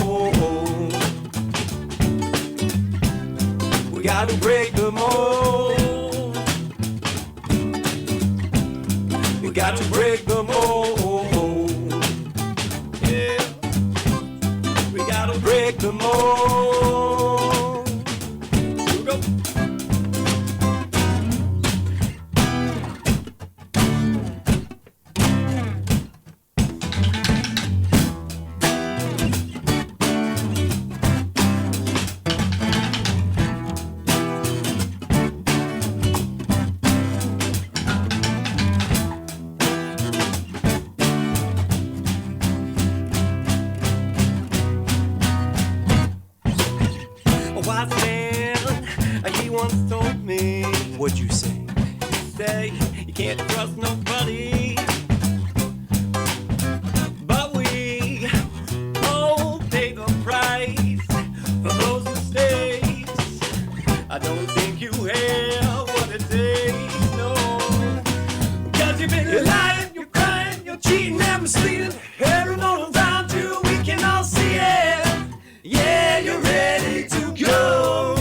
We got to break the mold. We got to break the mold. Yeah, we got to break the mold. Here we go. A wise man, he once told me. What'd you say? He said, you can't trust nobody. But we all pay the price for those mistakes. I don't think you have what it takes, no. Cause you've been lying, you're crying, you're cheating and misleading. Everyone around you, we can all see it. Yeah, you're ready to go.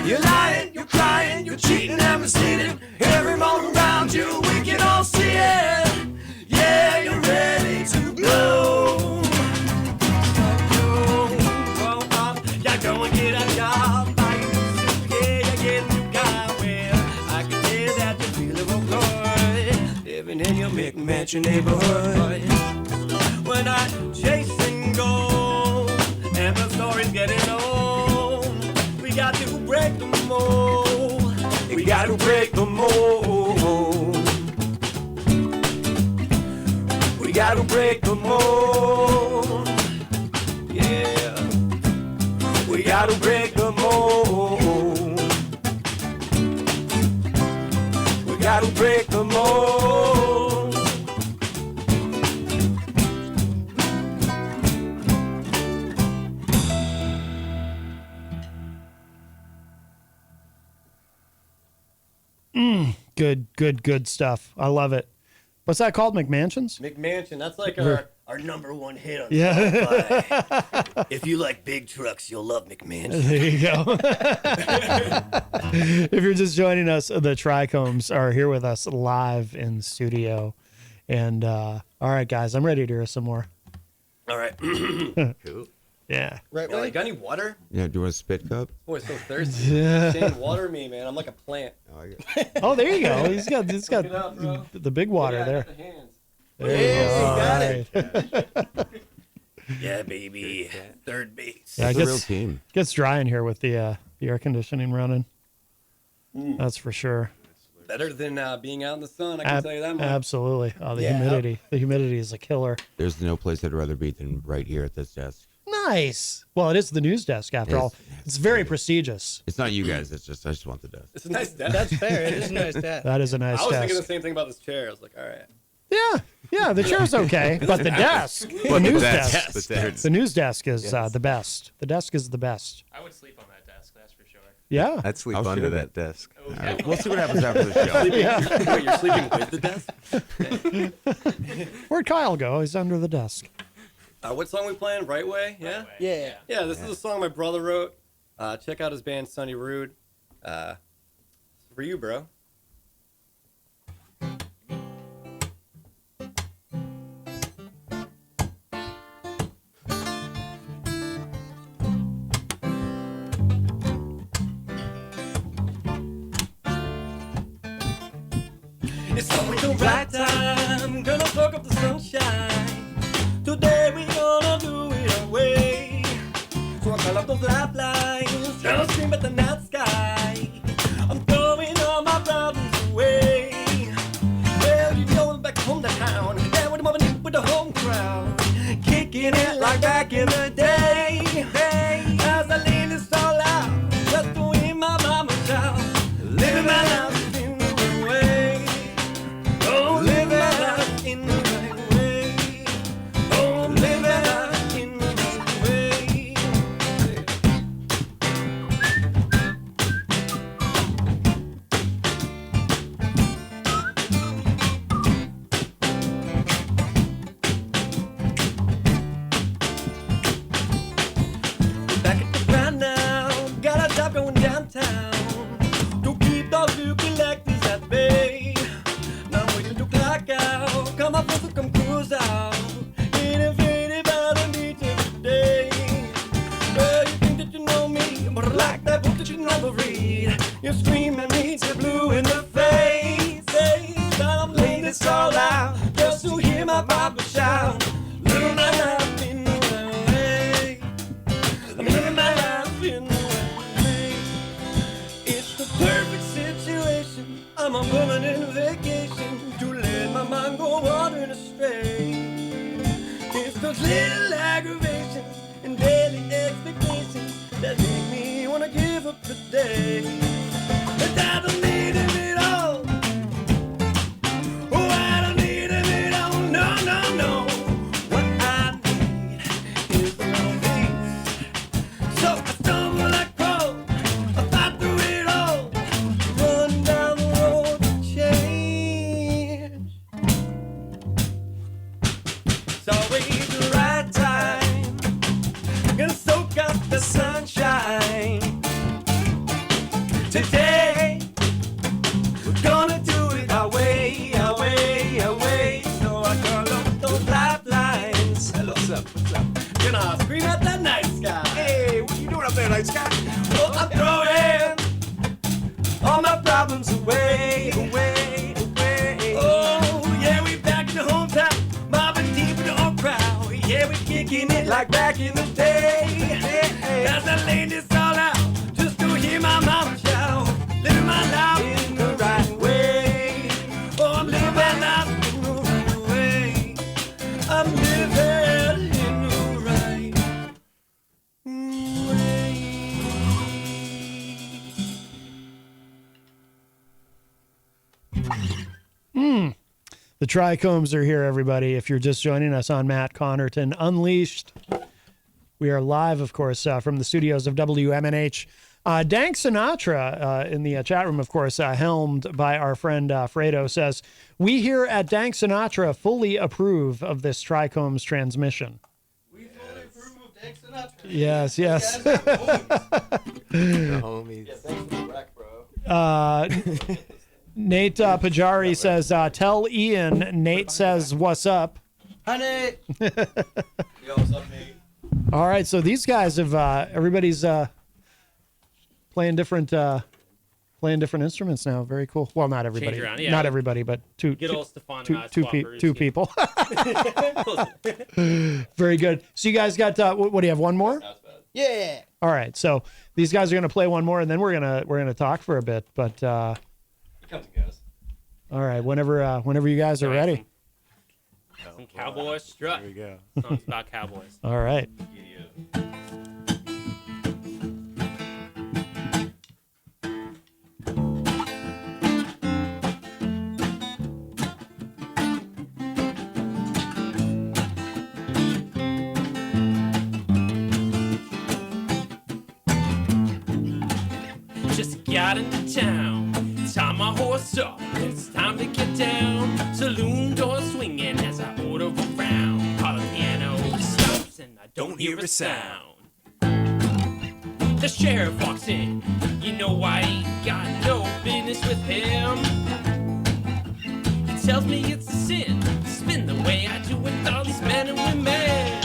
You're lying, you're crying, you're cheating and misleading. Everyone around you, we can all see it. Yeah, you're ready to go. Yeah, go and get a job, buy a new suit, yeah, you get a new car. Well, I can tell that you feel real good, living in your big mansion neighborhood. When I chase and go, and the story's getting old, we got to break the mold. We got to break the mold. We got to break the mold. Yeah, we got to break the mold. We got to break the mold. Good stuff. I love it. What's that called? McMansions? McMansion, that's like our number one hit on Yeah. Spotify. If you like big trucks, you'll love McMansion. There you go. If you're just joining us, the Trichomes are here with us live in studio. And all right, guys, I'm ready to hear some more. All right. Cool. Yeah. Right, Yeah, like, got any water? Yeah, do you want a spit cup? Boy, so thirsty. Yeah. Shane, water me, man. I'm like a plant. Oh, I got Oh, there you go. He's got Look it up, bro. the big water Yeah, I there. got the hands. There you go. got All right. Yeah, baby. Third base. Yeah, I it's a real guess team. gets dry in here with the air conditioning running. That's for sure. Better than being out in the sun, I can tell you that much. Absolutely. Oh, the Yeah. humidity. The humidity is a killer. There's no place I'd rather be than right here at this desk. Nice. Well, it is the news desk after Yes. all. It's very prestigious. It's not you guys. It's just I just want the desk. It's a nice desk. That's fair. It is a nice desk. That is a nice I was thinking the desk. same thing about this chair. I was like, all right. Yeah, the chair's okay, but the desk, the But news that's- desk, but that's- the news desk is Yes. the best. The desk is the best. I would sleep on that desk, that's for sure. Yeah. I'd sleep I'll under share that desk. All right, we'll see what happens after the show. Wait, you're sleeping with the desk? Where'd Kyle go? He's under the desk. What song we playing? Right Way? Yeah? Yeah. Yeah, this is a song my brother wrote. Check out his band, Sonny Rude. For you, bro. It's always the right time, gonna soak up the sunshine. Today we gonna do it our way. So I call up those lifelines, trying to scream at the night sky. I'm throwing all my problems away. Well, you know back home to town, and with the moment with the home crowd, kicking it like back in the day. As I lay this all out, just the way my mama shout, living my life in the right way. Oh, living my life in the right way. Oh, living my life in the right way. Back at the grind now, got a job going downtown. Don't keep those looking like this at bay. Now I'm waiting to clock out, come up with a come cruise out. Ain't afraid about the beach every day. Well, you think that you know me, but I like that book that you never read. You scream at me till blue in the face. Now I'm laying this all out, just to hear my papa shout. Living my life in the right way. I'm living my life in the right way. It's the perfect situation. I'm on permanent vacation to let my mind go wandering astray. It's those little aggravations and daily expectations that make me wanna give up the day. But I don't need it all. Oh, I don't need it all. No, no, no. What I need is a little peace. So I stumble, I crawl, I fight through it all, run down the road to change. It's always the right time, gonna soak up the sunshine. Today, we're gonna do it our way, our way, our way. So I call up those lifelines. Hello, what's up, what's up? Gonna scream at the night sky. Hey, what you doing up there, night sky? Well, I'm throwing all my problems away, away, away. Oh, yeah, we back in the hometown, mobbing deep in the old crowd. Yeah, we kicking it like back in the day. As I lay this all out, just to hear my mama shout, living my life in the right way. Oh, I'm living my life in the right way. I'm living in the right way. The Trichomes are here, everybody. If you're just joining us on Matt Connarton Unleashed, we are live, of course, from the studios of WMNH. Dank Sinatra in the chat room, of course, helmed by our friend Fredo, says, we here at Dank Sinatra fully approve of this Trichomes transmission. We fully approve of Dank Sinatra. Yes, yes. The homies. Yeah, thanks for the wreck, bro. Nate Pajari says, tell Ian. Nate says, what's up? Hi, Nate. Yo, what's up, Nate? All right, so these guys have, everybody's playing different instruments now. Very cool. Well, not everybody. around, yeah. Not everybody, but two people. Very good. So you guys got, what do you have, one more? Yeah. All right, so these guys are going to play one more, and then we're gonna talk for a bit. But It comes and goes. all right, whenever you guys are ready. Some cowboy strut. There we go. Songs about cowboys. All right. Just got into town, tie my horse up, it's time to get down. Saloon door swinging as I order around. Call the piano stops and I don't hear a sound. The sheriff walks in, you know I ain't got no business with him. He tells me it's a sin to spin the way I do with all these men and women.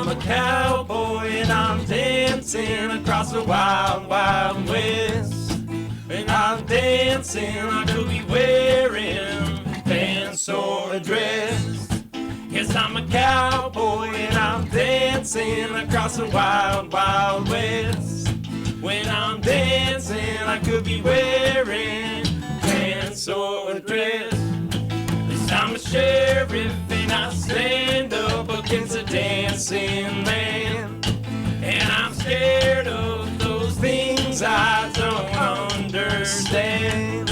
I'm a cowboy and I'm dancing across the wild, wild west. And I'm dancing, I could be wearing pants or a dress. Yes, I'm a cowboy and I'm dancing across the wild, wild west. When I'm dancing, I could be wearing pants or a dress. I'm a sheriff and I stand up against a dancing man. And I'm scared of those things I don't understand.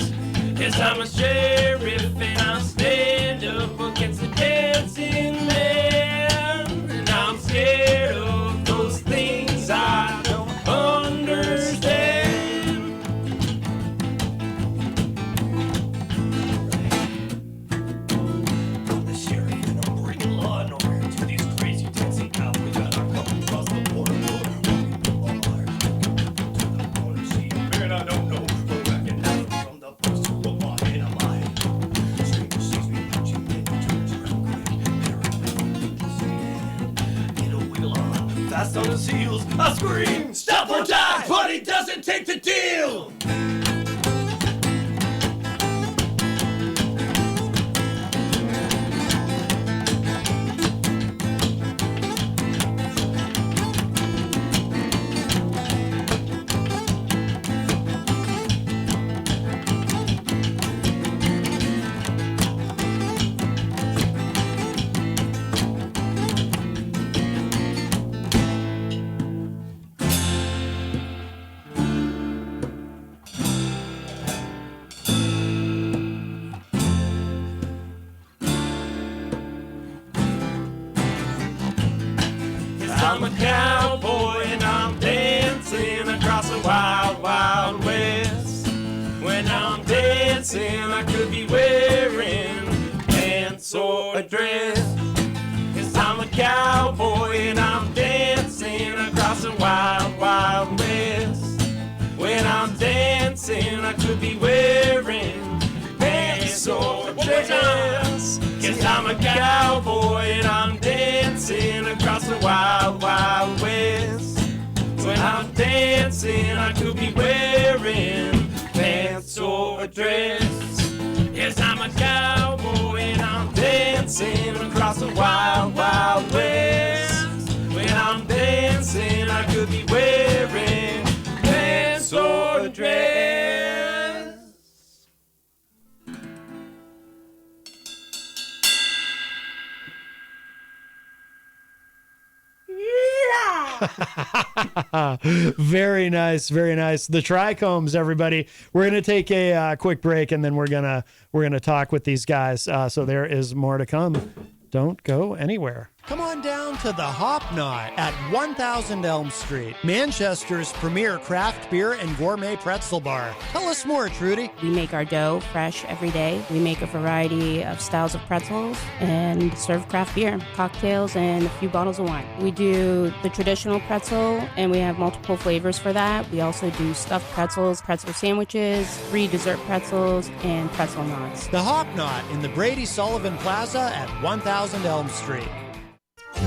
Yes, I'm a sheriff and I stand up against a dancing man. And I'm scared of those things I don't understand. Fast on his heels, I scream, stop or die, but he doesn't take the deal. I'm a cowboy and I'm dancing across the wild, wild west. When I'm dancing, I could be wearing pants or a dress. 'Cause I'm a cowboy and I'm dancing across the wild, wild west. When I'm dancing, I could be wearing pants or a dress. 'Cause I'm a cowboy and I'm dancing across the wild, wild west. When I'm dancing, I could be wearing pants or a dress. Yes, I'm a cowboy and I'm dancing across the wild, wild west. When I'm dancing, I could be wearing pants or a dress. Very nice, very nice. The Trichomes, everybody. We're gonna take a quick break, and then we're gonna talk with these guys. So there is more to come. Don't go anywhere. Come on down to the Hop Knot at 1000 Elm Street, Manchester's premier craft beer and gourmet pretzel bar. Tell us more, Trudy. We make our dough fresh every day. We make a variety of styles of pretzels and serve craft beer, cocktails, and a few bottles of wine. We do the traditional pretzel, and we have multiple flavors for that. We also do stuffed pretzels, pretzel sandwiches, free dessert pretzels, and pretzel knots. The Hop Knot in the Brady Sullivan Plaza at 1000 Elm Street.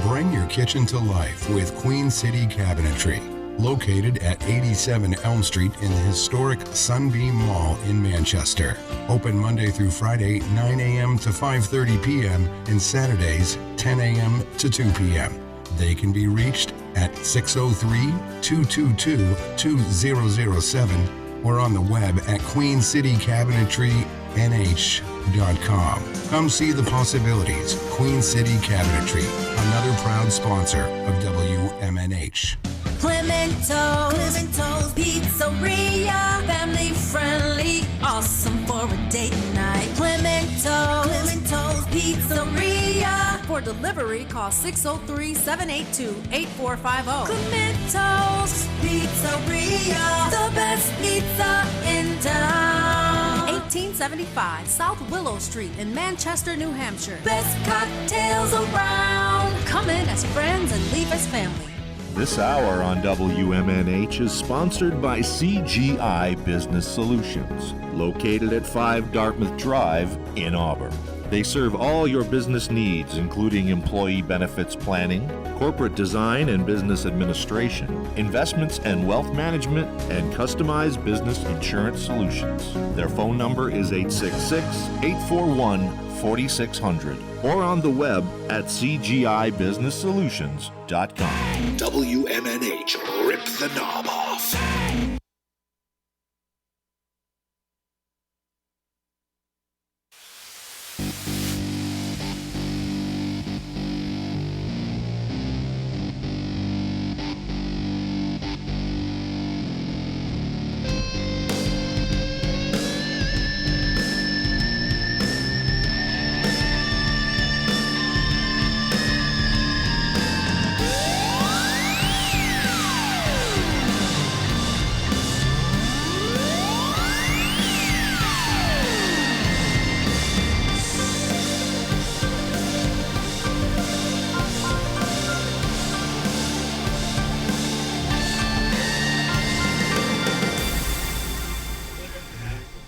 Bring your kitchen to life with Queen City Cabinetry, located at 87 Elm Street in the historic Sunbeam Mall in Manchester. Open Monday through Friday, 9 a.m. to 5:30 p.m. and Saturdays, 10 a.m. to 2 p.m. They can be reached at 603-222-2007 or on the web at queencitycabinetrynh.com. Come see the possibilities. Queen City Cabinetry, another proud sponsor of WMNH. Clemento's Pizzeria, family friendly, awesome for a date night. Clemento's Pizzeria. For delivery, call 603-782-8450. Clemento's Pizzeria, the best pizza in town. 1875 South Willow Street in Manchester, New Hampshire. Best cocktails around. Come in as friends and leave as family. This hour on WMNH is sponsored by CGI Business Solutions, located at 5 Dartmouth Drive in Auburn. They serve all your business needs, including employee benefits planning, corporate design and business administration, investments and wealth management, and customized business insurance solutions. Their phone number is 866-841-4600 or on the web at cgibusinesssolutions.com. WMNH, rip the knob off.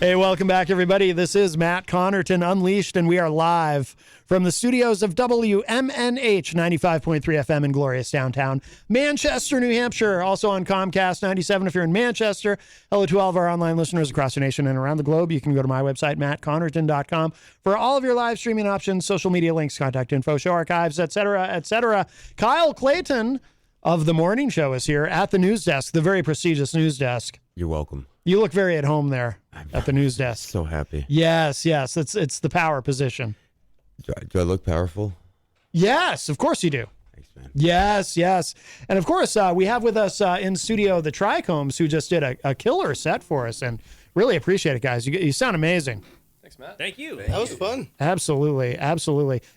Hey, welcome back, everybody. This is Matt Connarton Unleashed, and we are live from the studios of WMNH 95.3 FM in glorious downtown Manchester, New Hampshire. Also on Comcast 97 if you're in Manchester. Hello to all of our online listeners across the nation and around the globe. You can go to my website, mattconnerton.com, for all of your live streaming options, social media links, contact info, show archives, etc., etc. Kyle Clayton of The Morning Show is here at the news desk, the very prestigious news desk. You're welcome. You look very at home there at the news desk. So happy. Yes. It's the power position. Do I look powerful? Yes, of course you do. Thanks, man. Yes. And of course, we have with us in studio the Trichomes, who just did a killer set for us, and really appreciate it, guys. You sound amazing. Thanks, Matt. Thank you. That was fun. Absolutely.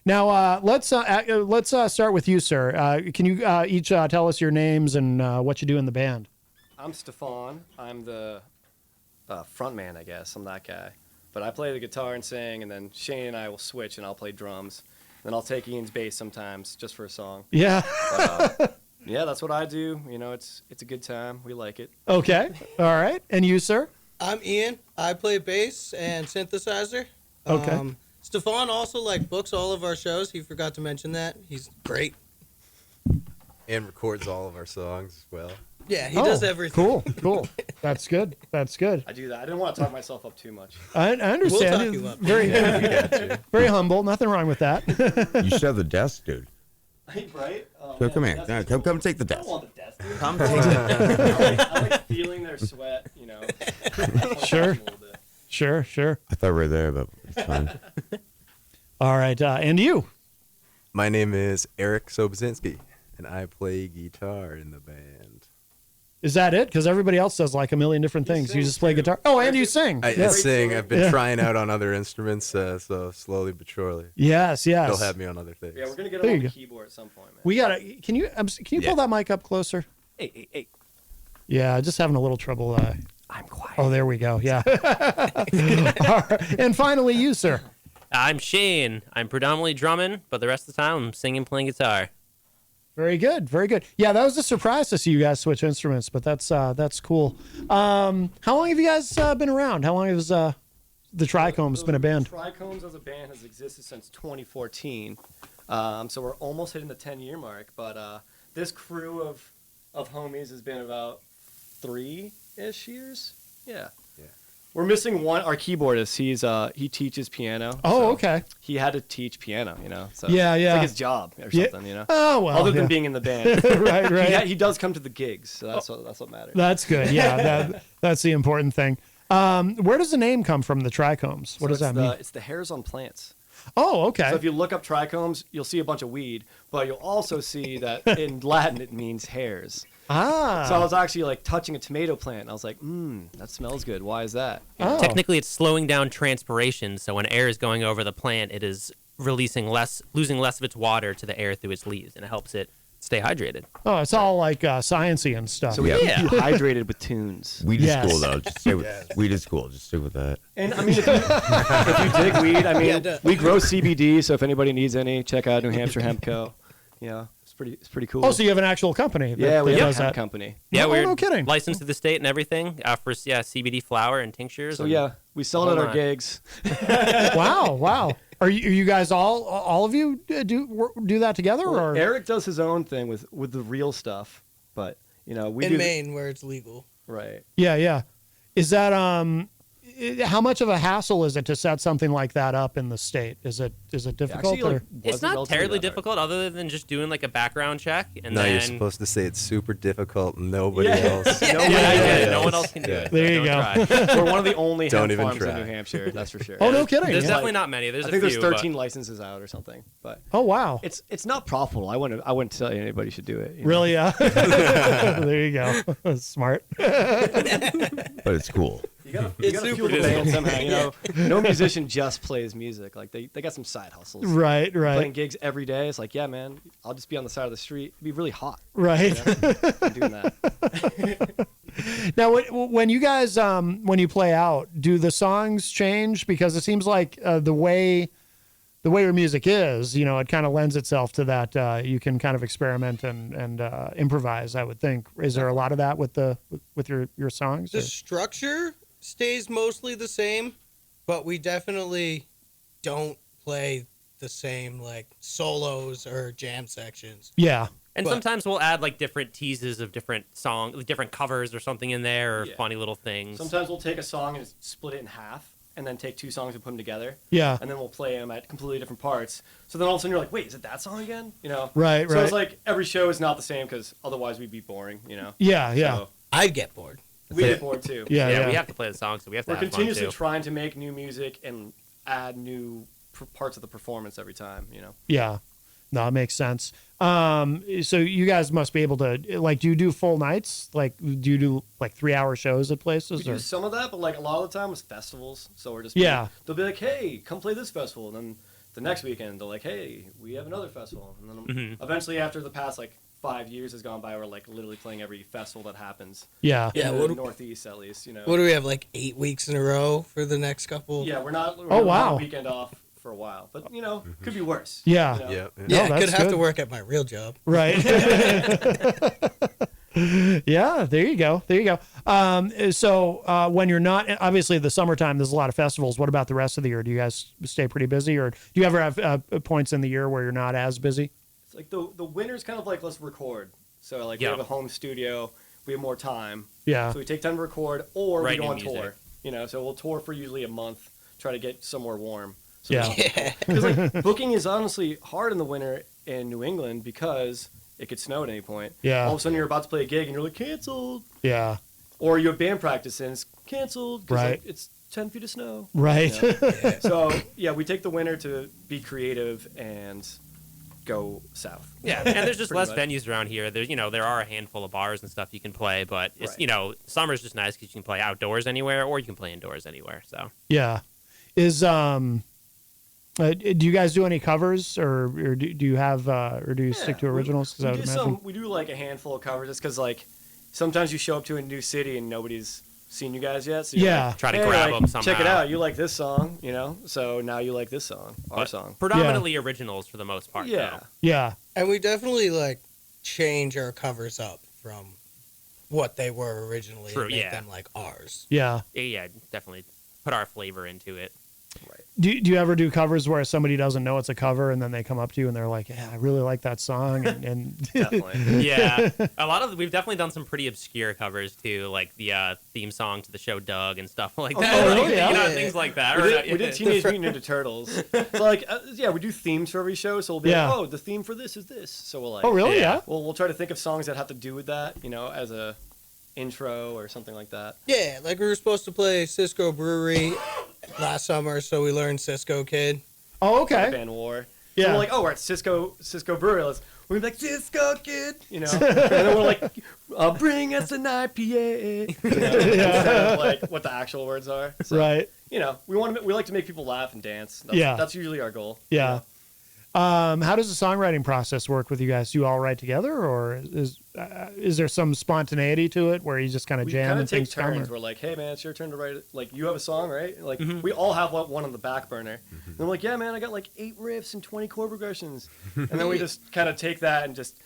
Now, let's start with you, sir. Can you each tell us your names and what you do in the band? I'm Stefan. I'm the front man, I guess. I'm that guy. But I play the guitar and sing, and then Shane and I will switch, and I'll play drums. Then I'll take Ian's bass sometimes, just for a song. Yeah. But, yeah, that's what I do. You know, it's a good time. We like it. Okay. All right. And you, sir? I'm Ian. I play bass and synthesizer. Okay. Stefan also books all of our shows. He forgot to mention that. He's great. And records all of our songs as well. Yeah, he does everything. Cool. That's good. I do that. I didn't want to talk myself up too much. I understand. We'll talk Very, very humble. Nothing wrong with that. You should have the desk, dude. Right? So come here. No, come take the I desk. don't want the desk. Dude. Come take the I like feeling their sweat, you know. Sure. I thought we were there, but it's fine. All right. And you? My name is Eric Sobzinski, and I play guitar in the band. Is that it? Because everybody else does a million different things. You just play guitar. Oh, and you sing. I sing. I've been trying out on other instruments, so slowly but surely. Yes. They'll have me on other things. Yeah, we're gonna get on the keyboard at some point, man. We gotta. Can you pull that mic up closer? Hey. Yeah, just having a little trouble. I'm quiet. Oh, there we go. Yeah. All right. And finally, you, sir. I'm Shane. I'm predominantly drumming, but the rest of the time I'm singing, playing guitar. Very good. Yeah, that was a surprise to see you guys switch instruments, but that's cool. How long have you guys been around? How long has the Trichomes been a band? The Trichomes as a band has existed since 2014, so we're almost hitting the 10-year mark. But this crew of homies has been about 3-ish years. Yeah. We're missing one. Our keyboardist. He teaches piano. Oh, so okay. He had to teach piano, you know. So yeah. It's like his job or something, you know. Oh well. Other than being in the band, right. He does come to the gigs, so that's what matters. That's good. Yeah, that's the important thing. Where does the name come from? The Trichomes. What does that mean? It's the hairs on plants. Oh, okay. So if you look up trichomes, you'll see a bunch of weed, but you'll also see that in Latin it means hairs. Ah. So I was actually touching a tomato plant, and I was like, that smells good. Why is that? Oh. Technically, it's slowing down transpiration, so when air is going over the plant, it is losing less of its water to the air through its leaves, and it helps it stay hydrated. Oh, it's all sciencey and stuff. So we keep you hydrated with tunes. Weed is cool, though. Just stay with weed is cool. Just stick with that. And I mean, if you dig weed, I mean, we grow CBD, so if anybody needs any, check out New Hampshire Hemp Co. Yeah. pretty cool. Oh, so you have an actual company? Yeah, we does have a that company. Yeah, no, we're no kidding. licensed to the state and everything for CBD flower and tinctures. So and yeah, we sell it at our gigs. Wow. Are you guys all of you do that together? Well, or Eric does his own thing with the real stuff, but we in do Maine where it's legal. Right. Yeah. Is that how much of a hassle is it to set something like that up in the state? Is it difficult? Actually, it's not terribly difficult, other than just doing like a background check. And no, then... you're supposed to say it's super difficult. Nobody else. No one else can do it. There you go. We're one of the only Don't hemp even farms try. in New Hampshire. That's for sure. Oh, no kidding. There's Yeah. definitely not many. There's I think a there's few, 13 licenses out or something. But oh wow, it's not profitable. I wouldn't tell you anybody should do it. Really? Yeah. There you go. Smart. But it's cool. You gotta fuel the band somehow. No musician just plays music. Like they got some side hustles. Right. Playing gigs every day. It's like, yeah, man, I'll just be on the side of the street. It'd be really hot. Right. I'm doing that. Now, when you guys when you play out, do the songs change? Because it seems like the way your music is, it kind of lends itself to that. You can kind of experiment and improvise. I would think. Is there a lot of that with your songs? The structure stays mostly the same, but we definitely don't play the same like solos or jam sections. Yeah. And sometimes we'll add like different teases of different songs, different covers or something in there, or funny little things. Sometimes we'll take a song and split it in half, and then take two songs and put them together. Yeah. And then we'll play them at completely different parts. So then all of a sudden you're like, wait, is it that song again? Right. So it's like every show is not the same because otherwise we'd be boring. Yeah. So I'd get bored. we get bored too. Yeah. We have to play the songs, so we have to. We're have continuously fun too. trying to make new music and add new parts of the performance every time. Yeah. No, it makes sense. So you guys must be able to, like, do you do full nights? Like, do you do like 3-hour shows at places? We do some of that, but like a lot of the time it's festivals. So we're just Yeah. They'll be like, hey, come play this festival, and then the next weekend they're like, hey, we have another festival, and then eventually after the past like 5 years has gone by, we're like literally playing every festival that happens. Yeah. In the Northeast at least. What do we have, like 8 weeks in a row for the next couple? Yeah, we're not. We're Oh, not wow. on a weekend off for a while, but could be worse. Yeah. Yeah, No, I could that's have good. to work at my real job. Right. Yeah, there you go. So when you're not, obviously the summertime, there's a lot of festivals. What about the rest of the year? Do you guys stay pretty busy, or do you ever have points in the year where you're not as busy? It's like the winter's kind of like, let's record. So like we have a home studio, we have more time. Yeah. So we take time to record, or Write we go new on music. tour. So we'll tour for usually a month, try to get somewhere warm. Yeah. Because like booking is honestly hard in the winter in New England because it could snow at any point. Yeah. All of a sudden you're about to play a gig and you're like, canceled. Yeah. Or you have band practice and it's canceled because Right. like, it's 10 feet of snow. Right. So yeah, we take the winter to be creative and go south. Yeah, and there's just Pretty less much. venues around here. There's, there are a handful of bars and stuff you can play, but it's, Right. Summer's just nice because you can play outdoors anywhere, or you can play indoors anywhere. So Yeah. Is do you guys do any covers, or do you have or do you stick to originals? 'Cause I would imagine. We do like a handful of covers just because like sometimes you show up to a new city and nobody's seen you guys yet. So you're Yeah. like, Try to hey, grab like, them somehow. Check it out. You like this song, so now you like this song, our But song. predominantly originals for the most part. Yeah. though. Yeah. And we definitely like change our covers up from what they were originally True, and make yeah. them like ours. Yeah. Yeah, definitely put our flavor into it. Do you ever do covers where somebody doesn't know it's a cover and then they come up to you and they're like, yeah, I really like that song, and Definitely. Yeah. We've definitely done some pretty obscure covers too, like the theme song to the show Doug and stuff like that. Oh, Like, yeah. things like that. We did Teenage Mutant Ninja Turtles. So like, we do themes for every show. So we'll be Yeah. like, oh, the theme for this is this. So we'll like, Oh, really? Yeah. We'll try to think of songs that have to do with that, as a intro or something like that. Yeah, like we were supposed to play Cisco Brewery last summer, so we learned Cisco Kid. Oh, okay. Band War. Yeah. So we're like, oh, we're at Cisco Brewery. We're like, Cisco Kid, and then we're like, bring us an IPA. Instead of like what the actual words are. So, Right. we like to make people laugh and dance. Yeah. That's usually our goal. Yeah. How does the songwriting process work with you guys? Do you all write together, or is there some spontaneity to it where you just kind of jam and things come? We kind of take turns. We're like, hey man, it's your turn to write it. Like, you have a song, right? Like, we all have one on the back burner. And I'm like, yeah man, I got like 8 riffs and 20 chord progressions. And then we just kind of take that and just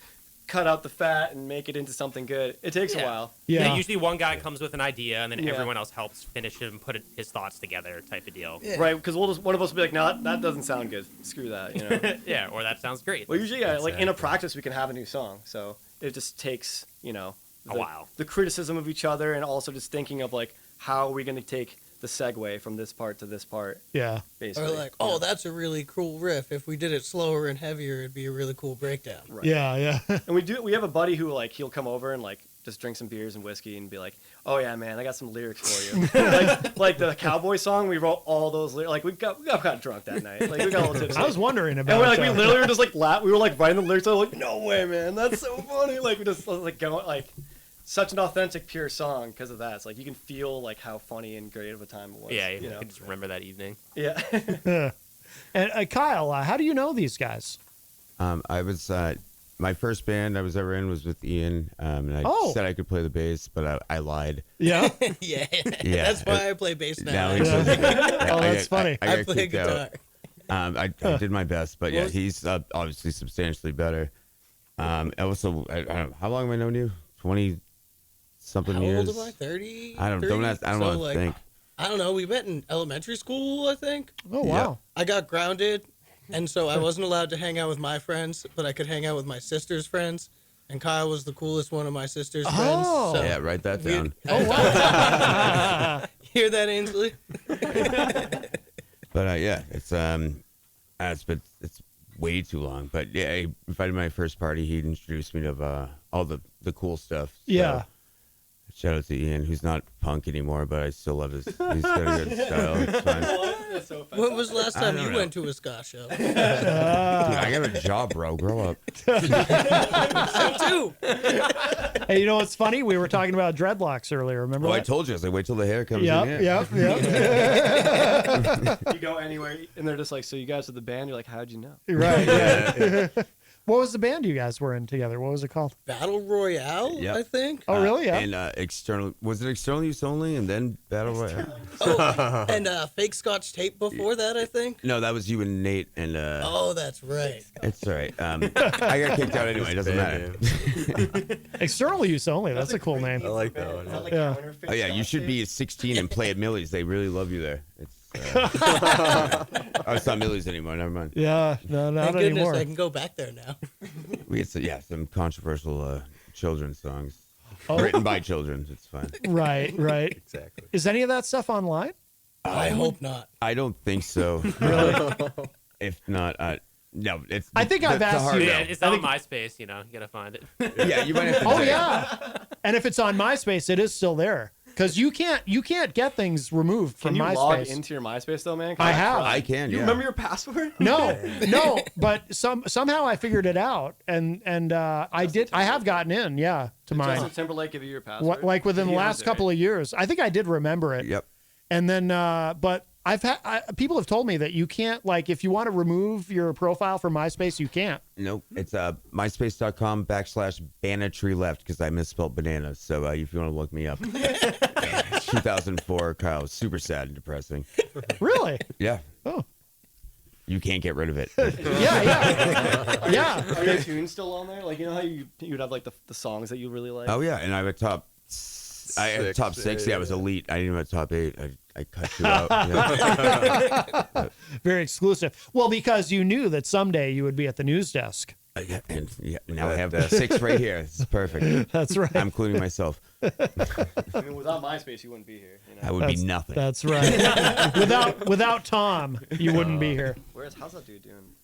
cut out the fat and make it into something good. It takes a while. Yeah. Usually one guy comes with an idea, and then everyone else helps finish it and put his thoughts together, type of deal. Yeah. Right, because one of us will be like, no, that doesn't sound good. Screw that, you know. Yeah, or that sounds great. Well, usually, like in a practice, we can have a new song. So it just takes, you know, a while. The criticism of each other, and also just thinking of like, how are we going to take the segue from this part to this part? Yeah. Basically. Or like, oh, that's a really cool riff. If we did it slower and heavier, it'd be a really cool breakdown. Right. Yeah. And we have a buddy who like he'll come over and like just drink some beers and whiskey and be like, oh yeah, man, I got some lyrics for you. like the cowboy song, we wrote all those lyrics. Like we got drunk that night. Like we got a little tipsy. I was wondering about. And we literally were just like we were like writing the lyrics. I was like, no way, man, that's so funny. Like we just like going like. Such an authentic, pure song because of that. It's like you can feel like how funny and great of a time it was. Yeah, you can just remember that evening. Yeah. And Kyle, how do you know these guys? I was my first band I was ever in was with Ian, and I said I could play the bass, but I lied. Yeah. yeah. That's why I play bass now. That's funny. I play guitar. I did my best, but yeah, he's obviously substantially better. Also, I don't know, how long have I known you? 20-something years. How old am I? 30? I don't want to think. I don't know. We met in elementary school, I think. Oh, wow. I got grounded, and so I wasn't allowed to hang out with my friends, but I could hang out with my sister's friends. And Kyle was the coolest one of my sister's friends. So yeah, write that down. Oh, wow. Hear that, Ainsley? But yeah, it's way too long. But yeah, he invited my first party. He introduced me to all the cool stuff. So yeah. Shout out to Ian, who's not punk anymore, but I still love he's got a good style. It's fine. When was the last time you went to a ska show? Dude, I got a job, bro. Grow up. So too. Hey, you know what's funny? We were talking about dreadlocks earlier. Remember? I told you. I was like, wait till the hair comes in. Yep. You go anywhere, and they're just like, so you guys are the band? You're like, how'd you know? Right. Yeah. What was the band you guys were in together? What was it called? Battle Royale, I think. Oh, really? Yeah. And external use only, and then Battle Royale. And Fake Scotch Tape before that, I think. No, that was you and Nate and. Oh, that's right. It's all right. I got kicked out anyway. It doesn't matter. External use only. That's a cool name. I like that one. Yeah. Oh yeah, you should be 16 and play at Millie's. They really love you there. It's. Oh, it's not Millie's anymore. Never mind. Yeah, no, not Thank anymore. goodness I can go back there now. We get some controversial children's songs written by children. It's fine. Right. Exactly. Is any of that stuff online? I hope not. I don't think so. Really? If not, no. It's. I think I've asked you. Yeah, it's on MySpace. You gotta find it. Yeah, you might have to. Oh yeah. And if it's on MySpace, it is still there. Because you can't get things removed from Can you MySpace. log into your MySpace though, man? I have. I can. You Yeah. remember your password? No, but somehow I figured it out, and I have gotten in, to mine. Justin Timberlake give you your password? Like within the He last has it, couple right? of years, I think I did remember it. Yep. And then, but people have told me that you can't, like, if you want to remove your profile from MySpace, you can't. Nope. It's myspace.com/banatry left because I misspelled banana. So if you want to look me up, 2004, Kyle, super sad and depressing. Really? Yeah. Oh. You can't get rid of it. Yeah. Are your tunes still on there? Like, you know how you'd have like the songs that you really like? Oh yeah, and I have a top. I had top 6. Yeah, I was elite. I didn't have a top 8. I cut you out. Yeah. Very exclusive. Well, because you knew that someday you would be at the news desk. Now I have 6 right here. This is perfect. That's right. I'm including myself. I mean, without MySpace, you wouldn't be here. I would be nothing. That's right. without Tom, you wouldn't be here. How's that dude doing?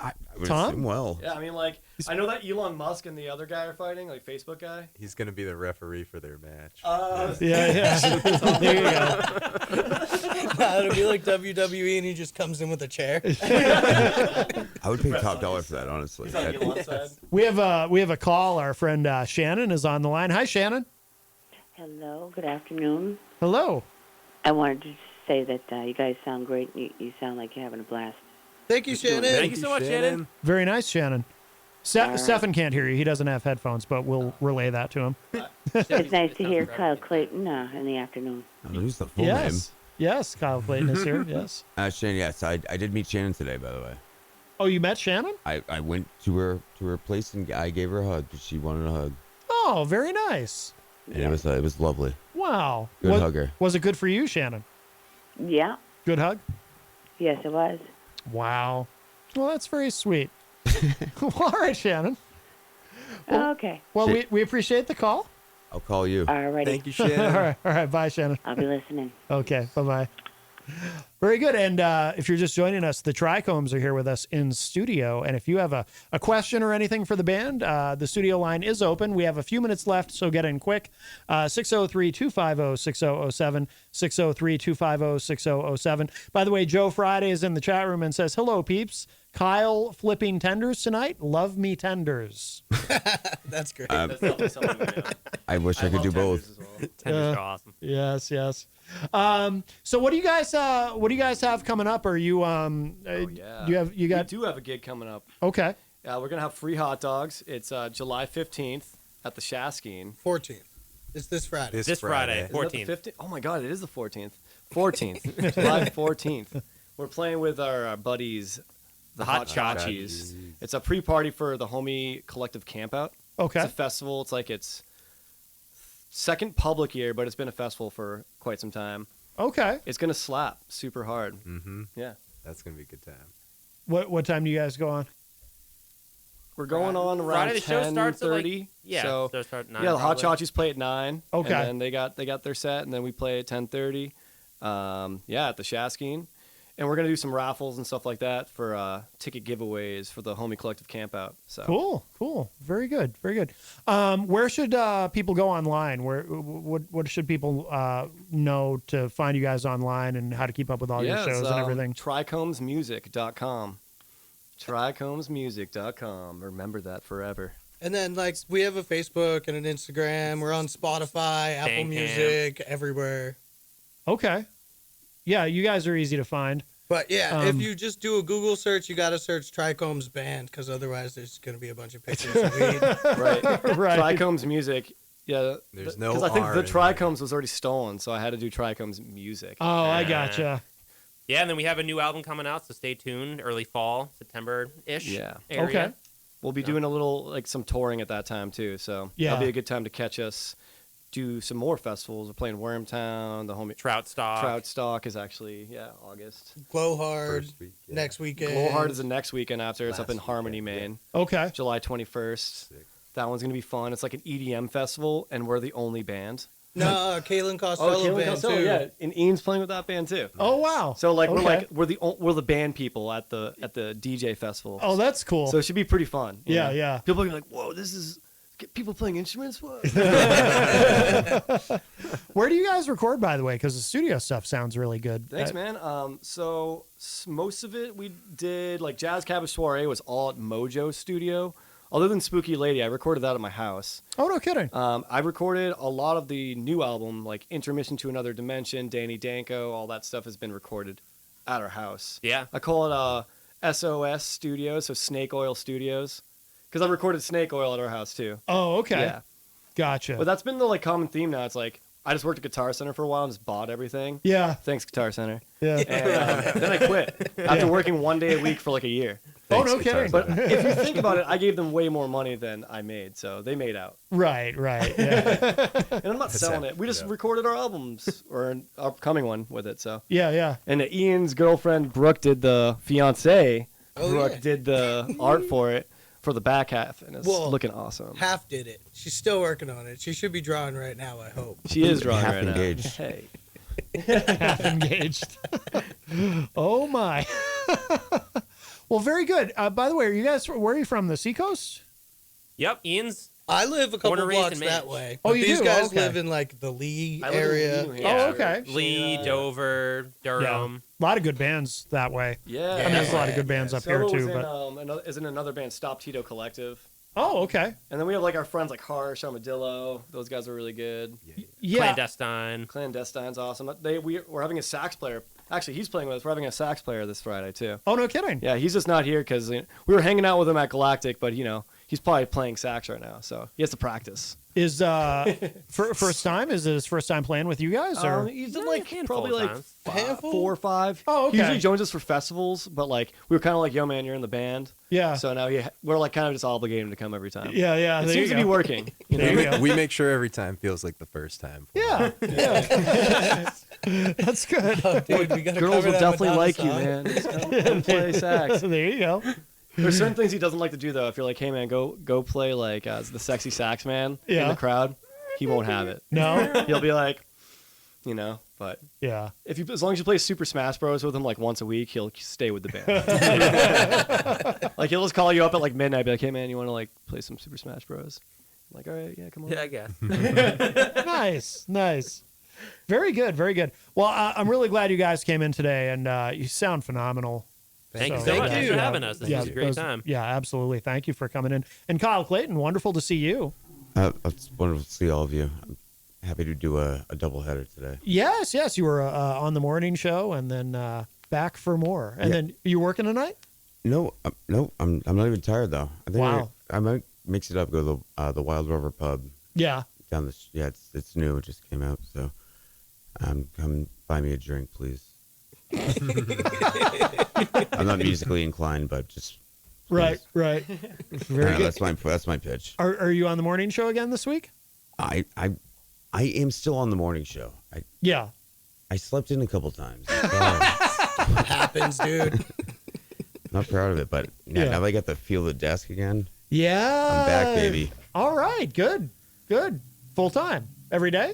I would Tom? assume well. Yeah, I mean, like, I know that Elon Musk and the other guy are fighting, like Facebook guy. He's gonna be the referee for their match. Yeah. There you go. It'll be like WWE, and he just comes in with a chair. I would pay top dollar for that, honestly. He's on Elon's side. We have a call. Our friend Shannon is on the line. Hi, Shannon. Hello. Good afternoon. Hello. I wanted to say that you guys sound great. You sound like you're having a blast. Thank you, Shannon. Thank you so much, Shannon. Very nice, Shannon. Stefan can't hear you. He doesn't have headphones, but we'll relay that to him. It's nice to hear Kyle Clayton in the afternoon. Who's the full name? Yes, Kyle Clayton is here. Yes. Shannon, yes, I did meet Shannon today, by the way. Oh, you met Shannon? I went to her place and I gave her a hug because she wanted a hug. Oh, very nice. And it was lovely. Wow. Good hugger. Was it good for you, Shannon? Yeah. Good hug? Yes, it was. Wow. Well, that's very sweet. Well, all right, Shannon. Well, okay. Well, we appreciate the call. I'll call you. All righty. Thank you, Shannon. All right. Bye, Shannon. I'll be listening. Okay. Bye-bye. Very good. And if you're just joining us, the Trichomes are here with us in studio. And if you have a question or anything for the band, the studio line is open. We have a few minutes left, so get in quick. 603-250-6007, 603-250-6007. By the way, Joe Friday is in the chat room and says, hello, peeps. Kyle flipping tenders tonight. Love me tenders. That's great. I wish I could do both. Tenders are awesome. Yes. So what do you guys have coming up? Are you We do have a gig coming up. Okay. We're gonna have free hot dogs. It's July 15th at the Shaskeen. 14th. It's this Friday. This Friday, 14th. Oh my God, it is the 14th. 14th. July 14th. We're playing with our buddies, the Hot Chachis. It's a pre-party for the Homie Collective Campout. Okay. It's a festival. It's like its second public year, but it's been a festival for quite some time. Okay. It's gonna slap super hard. Mm-hmm. Yeah. That's gonna be a good time. What time do you guys go on? We're going on around Friday. The show starts at 10:30. so So start at 9. yeah, the Hot probably. Chachis play at 9. Okay. And then they got their set, and then we play at 10:30. At the Shaskeen. And we're going to do some raffles and stuff like that for ticket giveaways for the Homie Collective Campout. So Cool. Very good. Where should people go online? What should people know to find you guys online and how to keep up with all your shows and everything? Trichomesmusic.com. Trichomesmusic.com. Remember that forever. And then, we have a Facebook and an Instagram. We're on Spotify, Apple Music, everywhere. Okay. Yeah, you guys are easy to find. But yeah, if you just do a Google search, you got to search Trichomes Band, because otherwise there's going to be a bunch of pictures of weed. Right. Right. Trichomes Music. Yeah. There's no Because I think R the in Trichomes was already stolen, so I had to do Trichomes Music. Oh, I gotcha. Yeah, and then we have a new album coming out, so stay tuned. Early fall, September-ish. Yeah. Area. Okay. We'll be doing a little, some touring at that time, too. So Yeah. that'll be a good time to catch us. Do some more festivals. We're playing Wormtown, the Homie Trout Stock is actually August. Glow Hard First week, yeah. next weekend. Glow Hard is the next weekend after. It's up in Last Harmony, weekend, Maine. Okay. July 21st. Sick. That one's gonna be fun. It's like an EDM festival, and we're the only band. No, Kaylin Costello band too. yeah, and Ian's playing with that band too. Oh wow. So Okay. we're the band people at the DJ festival. Oh, that's cool. So it should be pretty fun. you Yeah, know? yeah. People are gonna be like, whoa, this is people playing instruments. What? Where do you guys record, by the way? Because the studio stuff sounds really good. Thanks, man. So most of it we did, like Jazz Cabbage Soiree was all at Mojo Studio. Other than Spooky Lady, I recorded that at my house. Oh, no kidding. I recorded a lot of the new album, like Intermission to Another Dimension, Danny Danko, all that stuff has been recorded at our house. Yeah. I call it SOS Studios, so Snake Oil Studios, because I recorded Snake Oil at our house too. Oh, okay. Yeah. Gotcha. But that's been the common theme now. It's like I just worked at Guitar Center for a while and just bought everything. Yeah. Thanks, Guitar Center. Yeah. And then I quit after working 1 day a week for like a year. Oh, no kidding. But if you think about it, I gave them way more money than I made, so they made out. Right. Yeah. And I'm not selling it. We just recorded our albums or an upcoming one with it. So Yeah. And Ian's girlfriend Brooke did the fiance. Brooke did the art for it for the back half, and it's looking awesome. Half did it. She's still working on it. She should be drawing right now, I hope. She is drawing half right engaged. now. Hey. Half engaged. Oh my. Well, very good. By the way, where are you from? The Seacoast? Yep, Ian's. I live a couple Born and raised blocks in that Maine. way. Oh, But you these do? guys Okay. live in the Lee I live in area. Lee, Oh, yeah. okay. Lee, Dover, Durham. A lot of good bands that way. Yeah. I mean, there's a lot of good bands up here Solo too. was in another band, Stop Tito Collective. Oh, okay. And then we have like our friends like Harsh, Armadillo. Those guys are really good. Yeah. Clandestine. Clandestine's awesome. We're having a sax player Actually, he's playing with us. We're having a sax player this Friday, too. Oh, no kidding. Yeah, he's just not here because we were hanging out with him at Galactic, but, he's probably playing sax right now, so he has to practice. Is first time? Is it his first time playing with you guys? Or He's done probably 4 or 5. Oh, okay. He usually joins us for festivals, but we were kind of like, yo, man, you're in the band. Yeah. So now we're kind of just obligated to come every time. Yeah. It seems to be working. We make sure every time feels like the first time. Yeah. That's good. Oh, dude, we gotta Girls cover will that definitely without a like you, song. man. Just come play sax. There you go. There's certain things he doesn't like to do though. If you're like, hey man, go play the sexy sax man in the crowd, he won't have it. No, he'll be like, but yeah. As long as you play Super Smash Bros with him once a week, he'll stay with the band. He'll just call you up at midnight, be like, hey man, you want to play some Super Smash Bros? I'm like, all right, yeah, come on. Yeah, I guess. Nice. Very good. Well, I'm really glad you guys came in today, and you sound phenomenal. Thank you so much for having us. This was a great time. Yeah, absolutely. Thank you for coming in. And Kyle Clayton, wonderful to see you. It's wonderful to see all of you. I'm happy to do a doubleheader today. Yes. You were on the morning show, and then back for more. And then you working tonight? No, I'm not even tired though. I think I might mix it up. Go to the Wild Rover Pub. Yeah. Down the it's new. It just came out. So, come buy me a drink, please. I'm not musically inclined, but just right. Very good. That's my pitch. Are you on the morning show again this week? I am still on the morning show. I slept in a couple times. Happens, dude. Not proud of it, but now that I got to feel the desk again. Yeah. I'm back, baby. All right. Good. Full time every day.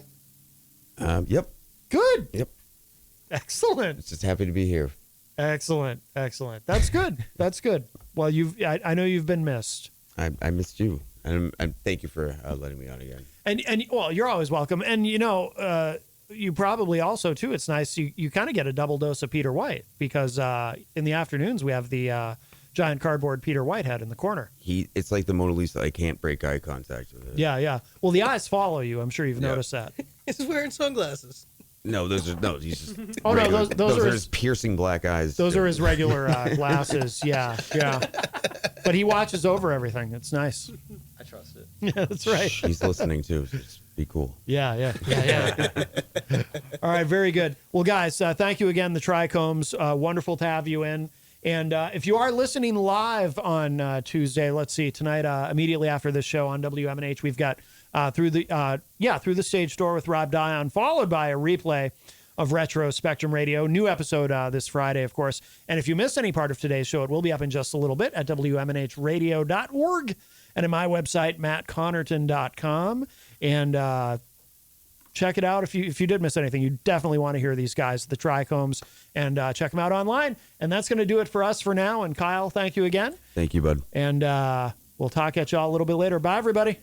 Yep. Good. Yep. Excellent. Just happy to be here. Excellent. That's good. Well, I know you've been missed. I missed you, and thank you for letting me on again. And well, you're always welcome. And you probably also too. It's nice you kind of get a double dose of Peter White because in the afternoons we have the giant cardboard Peter Whitehead in the corner. It's like the Mona Lisa. I can't break eye contact with it. Yeah. Well, the eyes follow you. I'm sure you've noticed that. He's wearing sunglasses. No, those are he's just. Oh regular, no, those are his piercing black eyes. Those are his regular glasses. Yeah. But he watches over everything. It's nice. I trust it. Yeah, that's right. He's listening too. So just be cool. Yeah. All right, very good. Well, guys, thank you again, the Trichomes. Wonderful to have you in. And if you are listening live on Tuesday, let's see, tonight, immediately after this show on WMNH, we've got Through the Stage Door with Rob Dion, followed by a replay of Retro Spectrum Radio. New episode this Friday, of course. And if you missed any part of today's show, it will be up in just a little bit at WMNHradio.org and at my website, mattconnarton.com. And check it out. If you did miss anything, you definitely want to hear these guys, the Trichomes, and check them out online. And that's going to do it for us for now. And Kyle, thank you again. Thank you, bud. And we'll talk at y'all a little bit later. Bye, everybody.